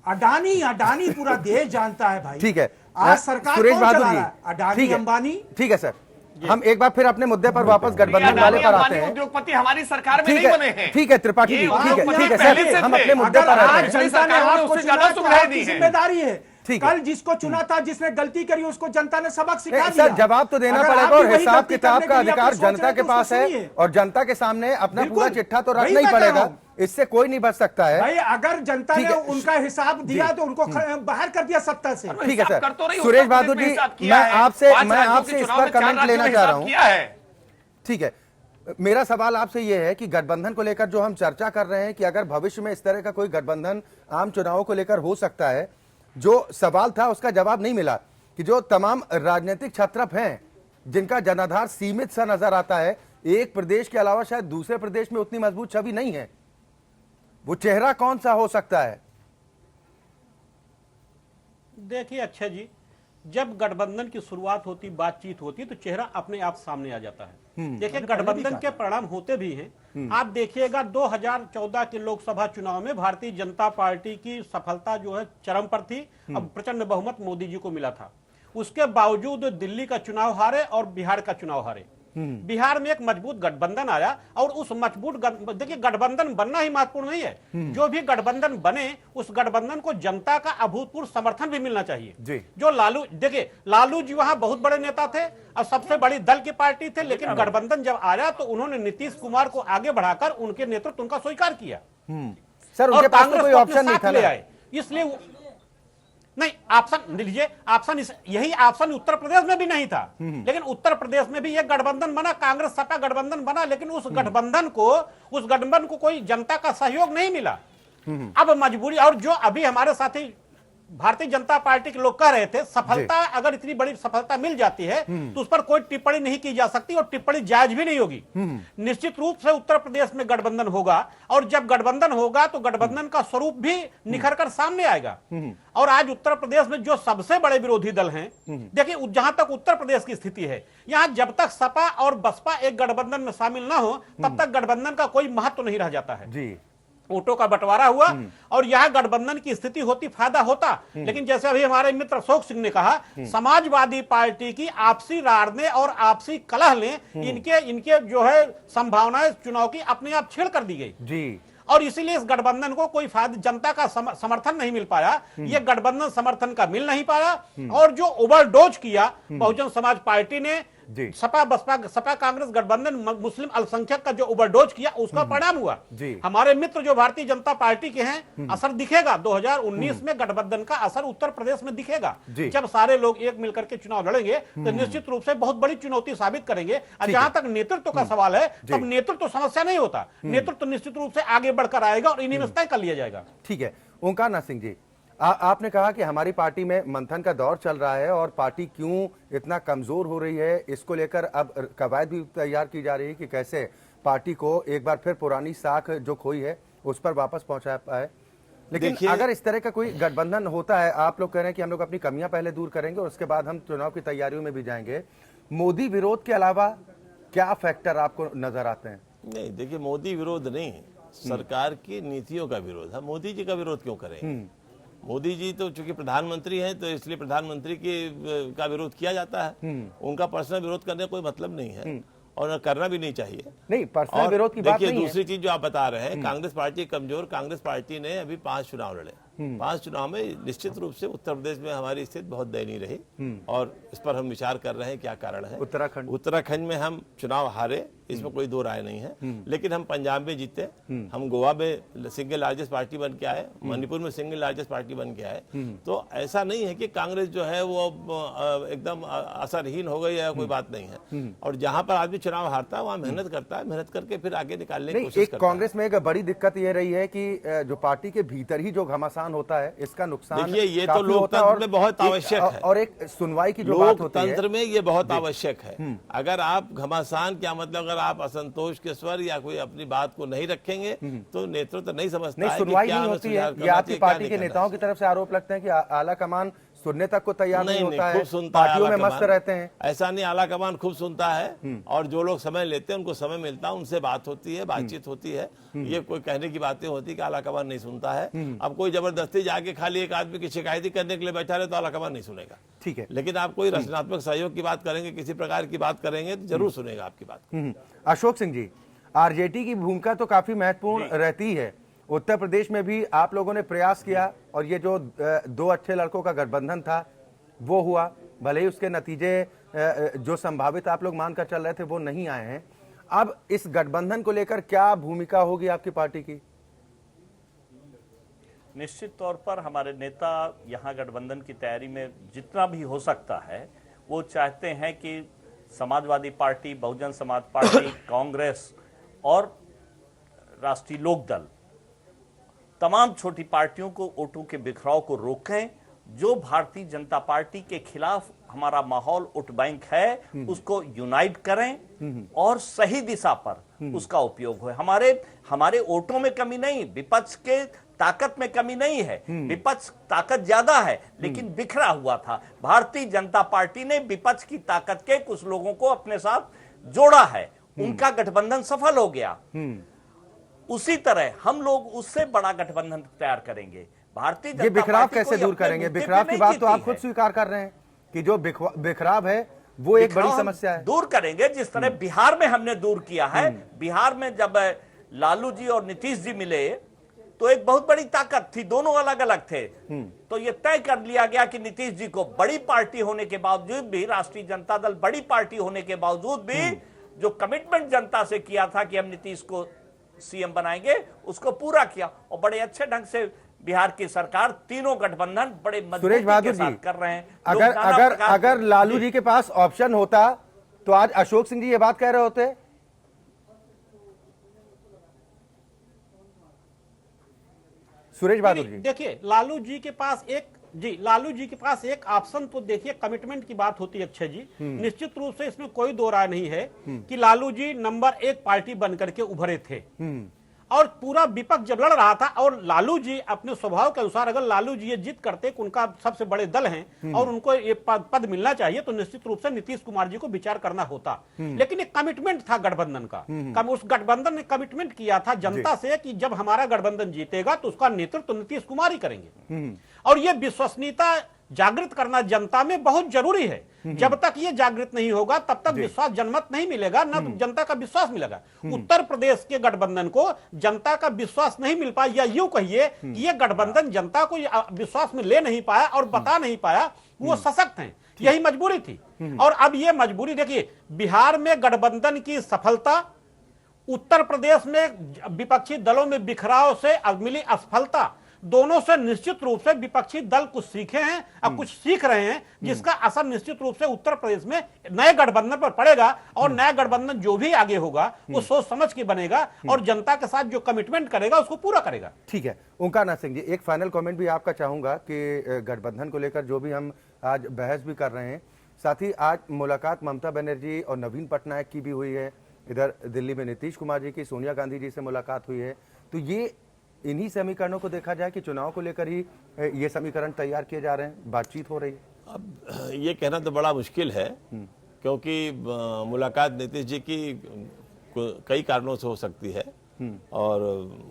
D: अडानी पूरा देश जानता है भाई।
A: ठीक है,
D: आज सरकार
A: सुरेश
D: कौन
A: बहादुर
D: चला
A: जी,
D: रहा है? अडानी अंबानी।
A: ठीक है सर, हम एक बार फिर अपने मुद्दे पर वापस गठबंधन वाले पर आते हैं।
G: उद्योगपति हमारी सरकार में नहीं बने हैं।
A: ठीक है त्रिपाठी जी, ठीक है सर, हम अपने मुद्दे पर आते हैं।
D: जिम्मेदारी है,
A: ठीक है।
D: कल जिसको चुना था, जिसने गलती करी, उसको जनता ने सबक सिखा
A: नहीं,
D: दिया।
A: सर जवाब तो देना
D: अगर आप
A: पड़ेगा
D: भी
A: और
D: वही
A: हिसाब
D: गलती
A: किताब
D: करने
A: का
D: के लिए
A: अधिकार
D: अपनी सोच
A: जनता
D: रहे
A: के
D: तो
A: पास
D: उसको
A: है
D: सुनिए।
A: और जनता के सामने अपना
D: बिल्कुल,
A: पूरा चिट्ठा तो
D: वही
A: रखना ही
D: मैं कह रहा
A: पड़ेगा,
D: हूं।
A: इससे कोई नहीं बच सकता है।
D: भाई अगर जनता
A: ठीक
D: ने
A: है।
D: उनका हिसाब दिया तो उनको बाहर कर दिया सत्ता से।
A: ठीक है
G: हिसाब कर
A: सर,
G: तो रही,
A: सुरेश
G: उत्तर प्रदेश
A: बहादुर
G: में
A: जी,
G: हिसाब किया
A: मैं
G: है।
A: आपसे
G: 5 राज्यों के
A: इस
G: चुनाव
A: पर
G: में 4
A: कमेंट
G: राज्यों
A: लेना
G: में
A: चाह रहा
G: हिसाब
A: हूं।
G: किया है।
A: ठीक है, मेरा सवाल आपसे यह है कि गठबंधन को लेकर जो हम चर्चा कर रहे हैं कि अगर भविष्य में इस तरह का कोई गठबंधन आम चुनावों को लेकर हो सकता है, जो सवाल था उसका जवाब नहीं मिला कि जो तमाम राजनीतिक छत्रप हैं जिनका जनाधार सीमित सा नजर आता है, एक प्रदेश के अलावा शायद दूसरे प्रदेश में उतनी मजबूत छवि नहीं है, वो चेहरा कौन सा हो सकता है?
C: देखिए अक्षय जी, जब गठबंधन की शुरुआत होती, बातचीत होती, तो चेहरा अपने आप सामने आ जाता है। देखिए गठबंधन के परिणाम होते भी हैं। आप देखिएगा 2014 के लोकसभा चुनाव में भारतीय जनता पार्टी की सफलता जो है चरम पर थी। अब प्रचंड बहुमत मोदी जी को मिला था, उसके बावजूद दिल्ली का चुनाव हारे और बिहार का चुनाव हारे। बिहार में एक मजबूत गठबंधन आया और उस मजबूत देखिए गठबंधन बनना ही महत्वपूर्ण नहीं है, जो भी गठबंधन बने उस गठबंधन को जनता का अभूतपूर्व समर्थन भी मिलना चाहिए
A: जी।
C: जो लालू, देखिए लालू जी वहां बहुत बड़े नेता थे और सबसे बड़ी दल की पार्टी थे, लेकिन गठबंधन जब आया तो उन्होंने नीतीश कुमार को आगे बढ़ाकर उनके नेतृत्व उनका स्वीकार किया
A: सर
C: और
A: उनके पास तो
C: कांग्रेस
A: कोई
C: को अपने
A: ऑप्शन नहीं
C: साथ
A: था
C: ले
A: ना।
C: आए। इसलिए नहीं, ऑप्शन लीजिए, ऑप्शन यही ऑप्शन उत्तर प्रदेश में भी नहीं था, लेकिन उत्तर प्रदेश में भी एक गठबंधन बना, कांग्रेस सपा गठबंधन बना, लेकिन उस गठबंधन को कोई जनता का सहयोग नहीं मिला। अब मजबूरी, और जो अभी हमारे साथी भारतीय जनता पार्टी के लोग कह रहे थे सफलता, अगर इतनी बड़ी सफलता मिल जाती है तो उस पर कोई टिप्पणी नहीं की जा सकती और टिप्पणी जायज भी नहीं होगी। निश्चित रूप से उत्तर प्रदेश में गठबंधन होगा और जब गठबंधन होगा तो गठबंधन का स्वरूप भी निखर कर सामने आएगा। और आज उत्तर प्रदेश में जो सबसे बड़े विरोधी दल हैं, देखिए जहां तक उत्तर प्रदेश की स्थिति है, यहां जब तक सपा और बसपा एक गठबंधन में शामिल ना हो तब तक गठबंधन का कोई महत्व नहीं रह जाता है।
A: जी,
C: वोटों का बंटवारा हुआ और यह गठबंधन की स्थिति होती, फायदा होता, लेकिन जैसे अभी हमारे मित्र अशोक सिंह ने कहा, समाजवादी पार्टी की आपसी राड़ने और आपसी कलह ने इनके जो है संभावनाएं चुनाव की अपने आप छेड़ कर दी गई
A: जी,
C: और इसीलिए इस गठबंधन को कोई फायदा, जनता का समर्थन नहीं मिल पाया। यह गठबंधन समर्थन का मिल नहीं पाया और जो ओवरडोज किया बहुजन समाज पार्टी ने, सपा बसपा सपा कांग्रेस गठबंधन मुस्लिम अल्पसंख्यक का जो ओवरडोज किया उसका परिणाम हुआ। हमारे मित्र जो भारतीय जनता पार्टी के हैं, असर दिखेगा 2019 में गठबंधन का असर उत्तर प्रदेश में दिखेगा। जब सारे लोग एक मिलकर के चुनाव लड़ेंगे तो निश्चित रूप से बहुत बड़ी चुनौती साबित करेंगे। जहां तक नेतृत्व का सवाल है, तब नेतृत्व समस्या नहीं होता, नेतृत्व निश्चित रूप से आगे बढ़कर आएगा और इन्हीं में तय कर लिया जाएगा।
A: ठीक है, ओंकार नाथ सिंह जी, आपने कहा कि हमारी पार्टी में मंथन का दौर चल रहा है और पार्टी क्यों इतना कमजोर हो रही है, इसको लेकर अब कवायद भी तैयार की जा रही है कि कैसे पार्टी को एक बार फिर पुरानी साख जो खोई है उस पर वापस पहुंचा पाए। लेकिन अगर इस तरह का कोई गठबंधन होता है, आप लोग कह रहे हैं कि हम लोग अपनी कमियां पहले दूर करेंगे और उसके बाद हम चुनाव की तैयारियों में भी जाएंगे, मोदी विरोध के अलावा क्या फैक्टर आपको नजर आते हैं?
E: नहीं, देखिए मोदी विरोध नहीं, सरकार की नीतियों का विरोध है। मोदी जी का विरोध क्यों करें? मोदी जी तो चूंकि प्रधानमंत्री हैं तो इसलिए प्रधानमंत्री का विरोध किया जाता है। उनका पर्सनल विरोध करने का कोई मतलब नहीं है और करना भी नहीं चाहिए।
A: नहीं, पर्सनल विरोध की बात नहीं है।
E: देखिए दूसरी चीज जो आप बता रहे हैं, कांग्रेस पार्टी कमजोर, कांग्रेस पार्टी ने अभी 5 चुनाव लड़े, 5 चुनाव में निश्चित रूप से उत्तर प्रदेश में हमारी स्थिति बहुत दयनीय रही और इस पर हम विचार कर रहे हैं क्या कारण है। उत्तराखंड में हम चुनाव हारे, इसमें कोई दो राय नहीं है, लेकिन हम पंजाब में जीते, हम गोवा में सिंगल लार्जेस्ट पार्टी बन के आए, मणिपुर में सिंगल लार्जेस्ट पार्टी बन के आए। तो ऐसा नहीं है कि कांग्रेस जो है वो एकदम असरहीन हो गई है, कोई बात नहीं है। और जहां पर आदमी चुनाव हारता है वहां मेहनत करता है, मेहनत करके फिर आगे निकालने की कोशिश करता है।
A: कांग्रेस में एक बड़ी दिक्कत ये रही है कि जो पार्टी के भीतर ही जो घमासान होता है, इसका नुकसान
E: देखिए ये तो लोकतंत्र में बहुत आवश्यक है
A: और एक सुनवाई की जो बात होती है,
E: लोकतंत्र में ये बहुत आवश्यक है। अगर आप घमासान, क्या मतलब, अगर आप असंतोष के स्वर या कोई अपनी बात को नहीं रखेंगे तो नेतृत्व नहीं समझता है
A: सुनवाई नहीं होती है। ये आपकी पार्टी के नेताओं की तरफ से आरोप लगते हैं कि आला कमान सुनने तक को तैयार नहीं होता है, पार्टियों में मस्त रहते हैं।
E: ऐसा नहीं, आला कमान खूब सुनता है और जो लोग समय लेते हैं उनको समय मिलता है, उनसे बात होती है, बातचीत होती है। ये कोई कहने की बातें होती कि आला कमान नहीं सुनता है। अब कोई जबरदस्ती जाके खाली एक आदमी की शिकायत करने के लिए बैठा रहे तो आला कमान नहीं सुनेगा।
A: ठीक है,
E: लेकिन आप कोई रचनात्मक सहयोग की बात करेंगे, किसी प्रकार की बात करेंगे तो जरूर सुनेगा आपकी बात।
A: अशोक सिंह जी, आरजेडी की भूमिका तो काफी महत्वपूर्ण रहती है उत्तर प्रदेश में भी आप लोगों ने प्रयास किया और ये जो दो अच्छे लड़कों का गठबंधन था वो हुआ, भले ही उसके नतीजे जो संभावित आप लोग मानकर चल रहे थे वो नहीं आए हैं। अब इस गठबंधन को लेकर क्या भूमिका होगी आपकी पार्टी की?
F: निश्चित तौर पर हमारे नेता यहाँ गठबंधन की तैयारी में जितना भी हो सकता है वो चाहते हैं कि समाजवादी पार्टी, बहुजन समाज पार्टी, कांग्रेस और राष्ट्रीय लोकदल तमाम छोटी पार्टियों को वोटों के बिखराव को रोकें। जो भारतीय जनता पार्टी के खिलाफ हमारा माहौल वोट बैंक है उसको यूनाइट करें और सही दिशा पर उसका उपयोग हो। हमारे वोटों में कमी नहीं, विपक्ष के ताकत में कमी नहीं है, विपक्ष ताकत ज्यादा है लेकिन बिखरा हुआ था। भारतीय जनता पार्टी ने विपक्ष की ताकत के कुछ लोगों को अपने साथ जोड़ा है, उनका गठबंधन सफल हो गया। उसी तरह हम लोग उससे बड़ा गठबंधन तैयार करेंगे। भारतीय जनता
A: ये बिखराव
F: पार्टी
A: कैसे दूर करेंगे? बिखराव की बात तो आप खुद स्वीकार कर रहे हैं कि जो बिखराव है वो एक बड़ी समस्या है।
F: दूर करेंगे जिस तरह बिहार में हमने दूर किया है। बिहार में जब लालू जी और नीतीश जी मिले तो एक बहुत बड़ी ताकत थी, दोनों अलग अलग थे। तो ये तय कर लिया गया कि नीतीश जी को बड़ी पार्टी होने के बावजूद भी, राष्ट्रीय जनता दल बड़ी पार्टी होने के बावजूद भी जो कमिटमेंट जनता से किया था कि हम नीतीश को सीएम बनाएंगे उसको पूरा किया और बड़े अच्छे ढंग से बिहार की सरकार तीनों गठबंधन बड़े मजबूती के साथ कर रहे हैं।
A: अगर लालू जी के पास ऑप्शन होता तो आज अशोक सिंह जी ये बात कह रहे होते? सुरेश बहादुर जी,
C: देखिए लालू जी के पास एक ऑप्शन तो देखिए कमिटमेंट की बात होती है अक्षय जी। निश्चित रूप से इसमें कोई दो राय नहीं है कि लालू जी नंबर 1 पार्टी बनकर के उभरे थे और पूरा विपक्ष जब लड़ रहा था और लालू जी अपने स्वभाव के अनुसार अगर लालू जी ये जिद करते कि उनका सबसे बड़े दल हैं और उनको ये पद मिलना चाहिए तो निश्चित रूप से नीतीश कुमार जी को विचार करना होता। लेकिन एक कमिटमेंट था गठबंधन का, उस गठबंधन ने कमिटमेंट किया था जनता से कि जब हमारा गठबंधन जीतेगा तो उसका नेतृत्व तो नीतीश कुमार ही करेंगे और ये विश्वसनीयता जागृत करना जनता में बहुत जरूरी है। जब तक ये जागृत नहीं होगा तब तक विश्वास जनमत नहीं मिलेगा, न जनता का विश्वास मिलेगा। उत्तर प्रदेश के गठबंधन को जनता का विश्वास नहीं मिल पाया, या यूं कहिए कि ये गठबंधन जनता को विश्वास में ले नहीं पाया और बता नहीं पाया वो सशक्त हैं, यही मजबूरी थी। और अब ये मजबूरी देखिए, बिहार में गठबंधन की सफलता, उत्तर प्रदेश में विपक्षी दलों में बिखराव से मिली असफलता, दोनों से निश्चित रूप से विपक्षी दल कुछ सीखे हैं और कुछ सीख रहे हैं जिसका असर निश्चित रूप से उत्तर प्रदेश में नए गठबंधन पर पड़ेगा और नया गठबंधन जो भी आगे होगा वो सोच समझ के बनेगा और जनता के साथ जो कमिटमेंट करेगा उसको पूरा करेगा।
A: ठीक है, ओंकार नाथ सिंह जी, एक फाइनल कमेंट भी आपका चाहूंगा कि गठबंधन को लेकर जो भी हम आज बहस भी कर रहे हैं, साथ ही आज मुलाकात ममता बनर्जी और नवीन पटनायक की भी हुई है, इधर दिल्ली में नीतीश कुमार जी की सोनिया गांधी जी से मुलाकात हुई है, तो ये इन्हीं समीकरणों को देखा जाए कि चुनाव को लेकर ही ये समीकरण तैयार किए जा रहे हैं, बातचीत हो रही है?
E: अब ये कहना तो बड़ा मुश्किल है क्योंकि मुलाकात नीतीश जी की कई कारणों से हो सकती है और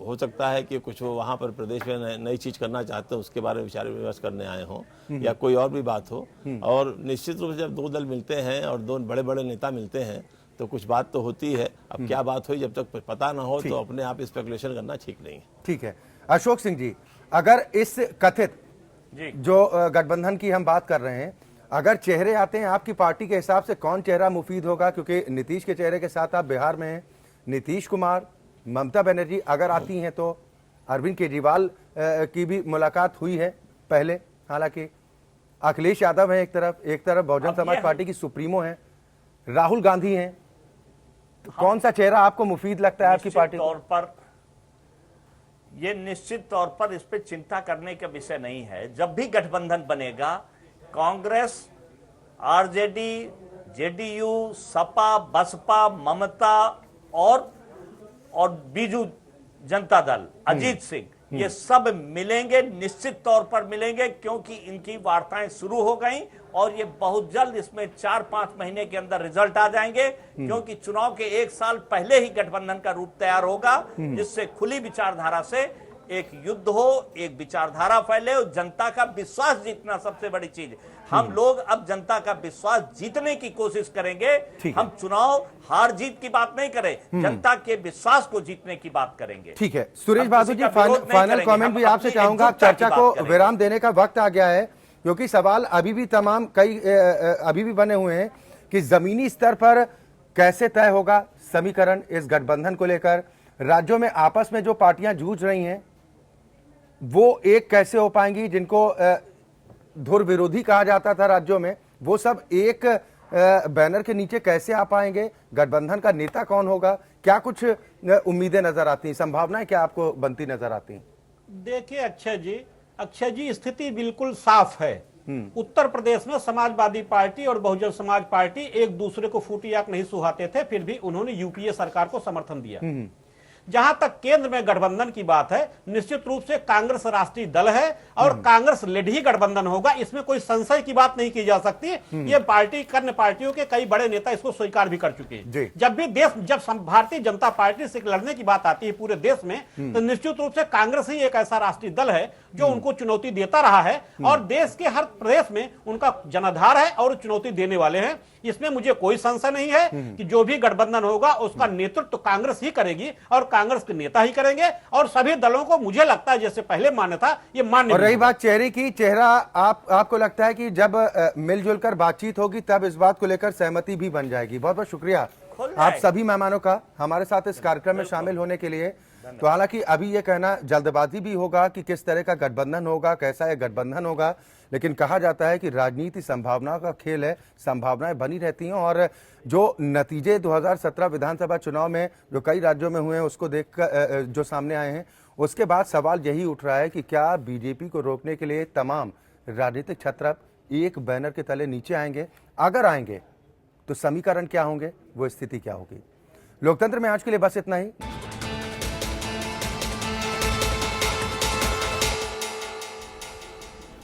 E: हो सकता है कि कुछ वो वहाँ पर प्रदेश में नई चीज करना चाहते हो उसके बारे में विचार विमर्श करने आए हों या कोई और भी बात हो। और निश्चित रूप से जब दो दल मिलते हैं और दो बड़े बड़े नेता मिलते हैं तो कुछ बात तो होती है। अब क्या बात हुई जब तक पता ना हो तो अपने आप स्पेकुलेशन करना ठीक नहीं है।
A: ठीक है, अशोक सिंह जी, अगर इस कथित जो गठबंधन की हम बात कर रहे हैं, अगर चेहरे आते हैं आपकी पार्टी के हिसाब से कौन चेहरा मुफीद होगा? क्योंकि नीतीश के चेहरे के साथ आप बिहार में हैं, नीतीश कुमार, ममता बनर्जी अगर आती हैं तो अरविंद केजरीवाल की भी मुलाकात हुई है पहले, हालांकि अखिलेश यादव है एक तरफ बहुजन समाज पार्टी की सुप्रीमो है, राहुल गांधी हैं, तो कौन सा चेहरा आपको मुफीद लगता है आपकी पार्टी
F: तौर पर? ये निश्चित तौर पर इस पे चिंता करने का विषय नहीं है। जब भी गठबंधन बनेगा, कांग्रेस, आरजेडी, जेडीयू, सपा, बसपा, ममता और बीजू जनता दल, अजीत सिंह, ये सब मिलेंगे, निश्चित तौर पर मिलेंगे क्योंकि इनकी वार्ताएं शुरू हो गई और ये बहुत जल्द इसमें 4-5 महीने के अंदर रिजल्ट आ जाएंगे क्योंकि चुनाव के 1 साल पहले ही गठबंधन का रूप तैयार होगा जिससे खुली विचारधारा से एक युद्ध हो, एक विचारधारा फैले और जनता का विश्वास जीतना सबसे बड़ी चीज। हम लोग अब जनता का विश्वास जीतने की कोशिश करेंगे। हम चुनाव हार जीत की बात नहीं करें, जनता के विश्वास को जीतने की बात करेंगे।
A: ठीक है सुरेश
F: हम
A: बहादुर
F: किसी
A: जी,
F: का विरोध नहीं
A: फाइनल
F: करेंगे,
A: कमेंट
F: हम
A: भी आपसे
F: अपनी
A: चाहूंगा।
F: एकजुटता की
A: चर्चा
F: बात
A: को
F: करेंगे।
A: विराम देने का वक्त आ गया है, क्योंकि सवाल अभी भी तमाम कई अभी भी बने हुए हैं कि जमीनी स्तर पर कैसे तय होगा समीकरण इस गठबंधन को लेकर। राज्यों में आपस में जो पार्टियां जूझ रही हैं वो एक कैसे हो पाएंगी, जिनको धुर विरोधी कहा जाता था राज्यों में, वो सब एक बैनर के नीचे कैसे आ पाएंगे। गठबंधन का नेता कौन होगा, क्या कुछ उम्मीदें नजर आती हैं, संभावनाएं क्या आपको बनती नजर आती हैं?
C: देखिए अक्षय जी स्थिति बिल्कुल साफ है। उत्तर प्रदेश में समाजवादी पार्टी और बहुजन समाज पार्टी एक दूसरे को फूटी आंख नहीं सुहाते थे, फिर भी उन्होंने यूपीए सरकार को समर्थन दिया। जहां तक केंद्र में गठबंधन की बात है, निश्चित रूप से कांग्रेस राष्ट्रीय दल है और कांग्रेस लेड ही गठबंधन होगा, इसमें कोई संशय की बात नहीं की जा सकती। ये पार्टी कर्ण पार्टियों के कई बड़े नेता इसको स्वीकार भी कर चुके हैं। जब भारतीय जनता पार्टी से लड़ने की बात आती है पूरे देश में, तो निश्चित रूप से कांग्रेस ही एक ऐसा राष्ट्रीय दल है जो उनको चुनौती देता रहा है और देश के हर प्रदेश में उनका जनाधार है और चुनौती देने वाले हैं। इसमें मुझे कोई संशय नहीं है कि जो भी गठबंधन होगा उसका नेतृत्व तो कांग्रेस ही करेगी और कांग्रेस के नेता ही करेंगे, और सभी दलों को मुझे लगता है जैसे पहले मान्य था ये मान्य।
A: और रही बात चेहरे की, चेहरा आपको लगता है कि जब मिलजुल कर बातचीत होगी तब इस बात को लेकर सहमति भी बन जाएगी। बहुत बहुत शुक्रिया आप सभी मेहमानों का हमारे साथ इस कार्यक्रम में शामिल होने के लिए। तो हालांकि अभी ये कहना जल्दबाजी भी होगा कि किस तरह का गठबंधन होगा, कैसा यह गठबंधन होगा, लेकिन कहा जाता है कि राजनीति संभावनाओं का खेल है, संभावनाएं बनी रहती हैं। और जो नतीजे 2017 विधानसभा चुनाव में जो कई राज्यों में हुए हैं उसको देखकर जो सामने आए हैं, उसके बाद सवाल यही उठ रहा है कि क्या बीजेपी को रोकने के लिए तमाम राजनीतिक छत्र एक बैनर के तले नीचे आएंगे? अगर आएंगे तो समीकरण क्या होंगे, वो स्थिति क्या होगी? लोकतंत्र में आज के लिए बस इतना ही।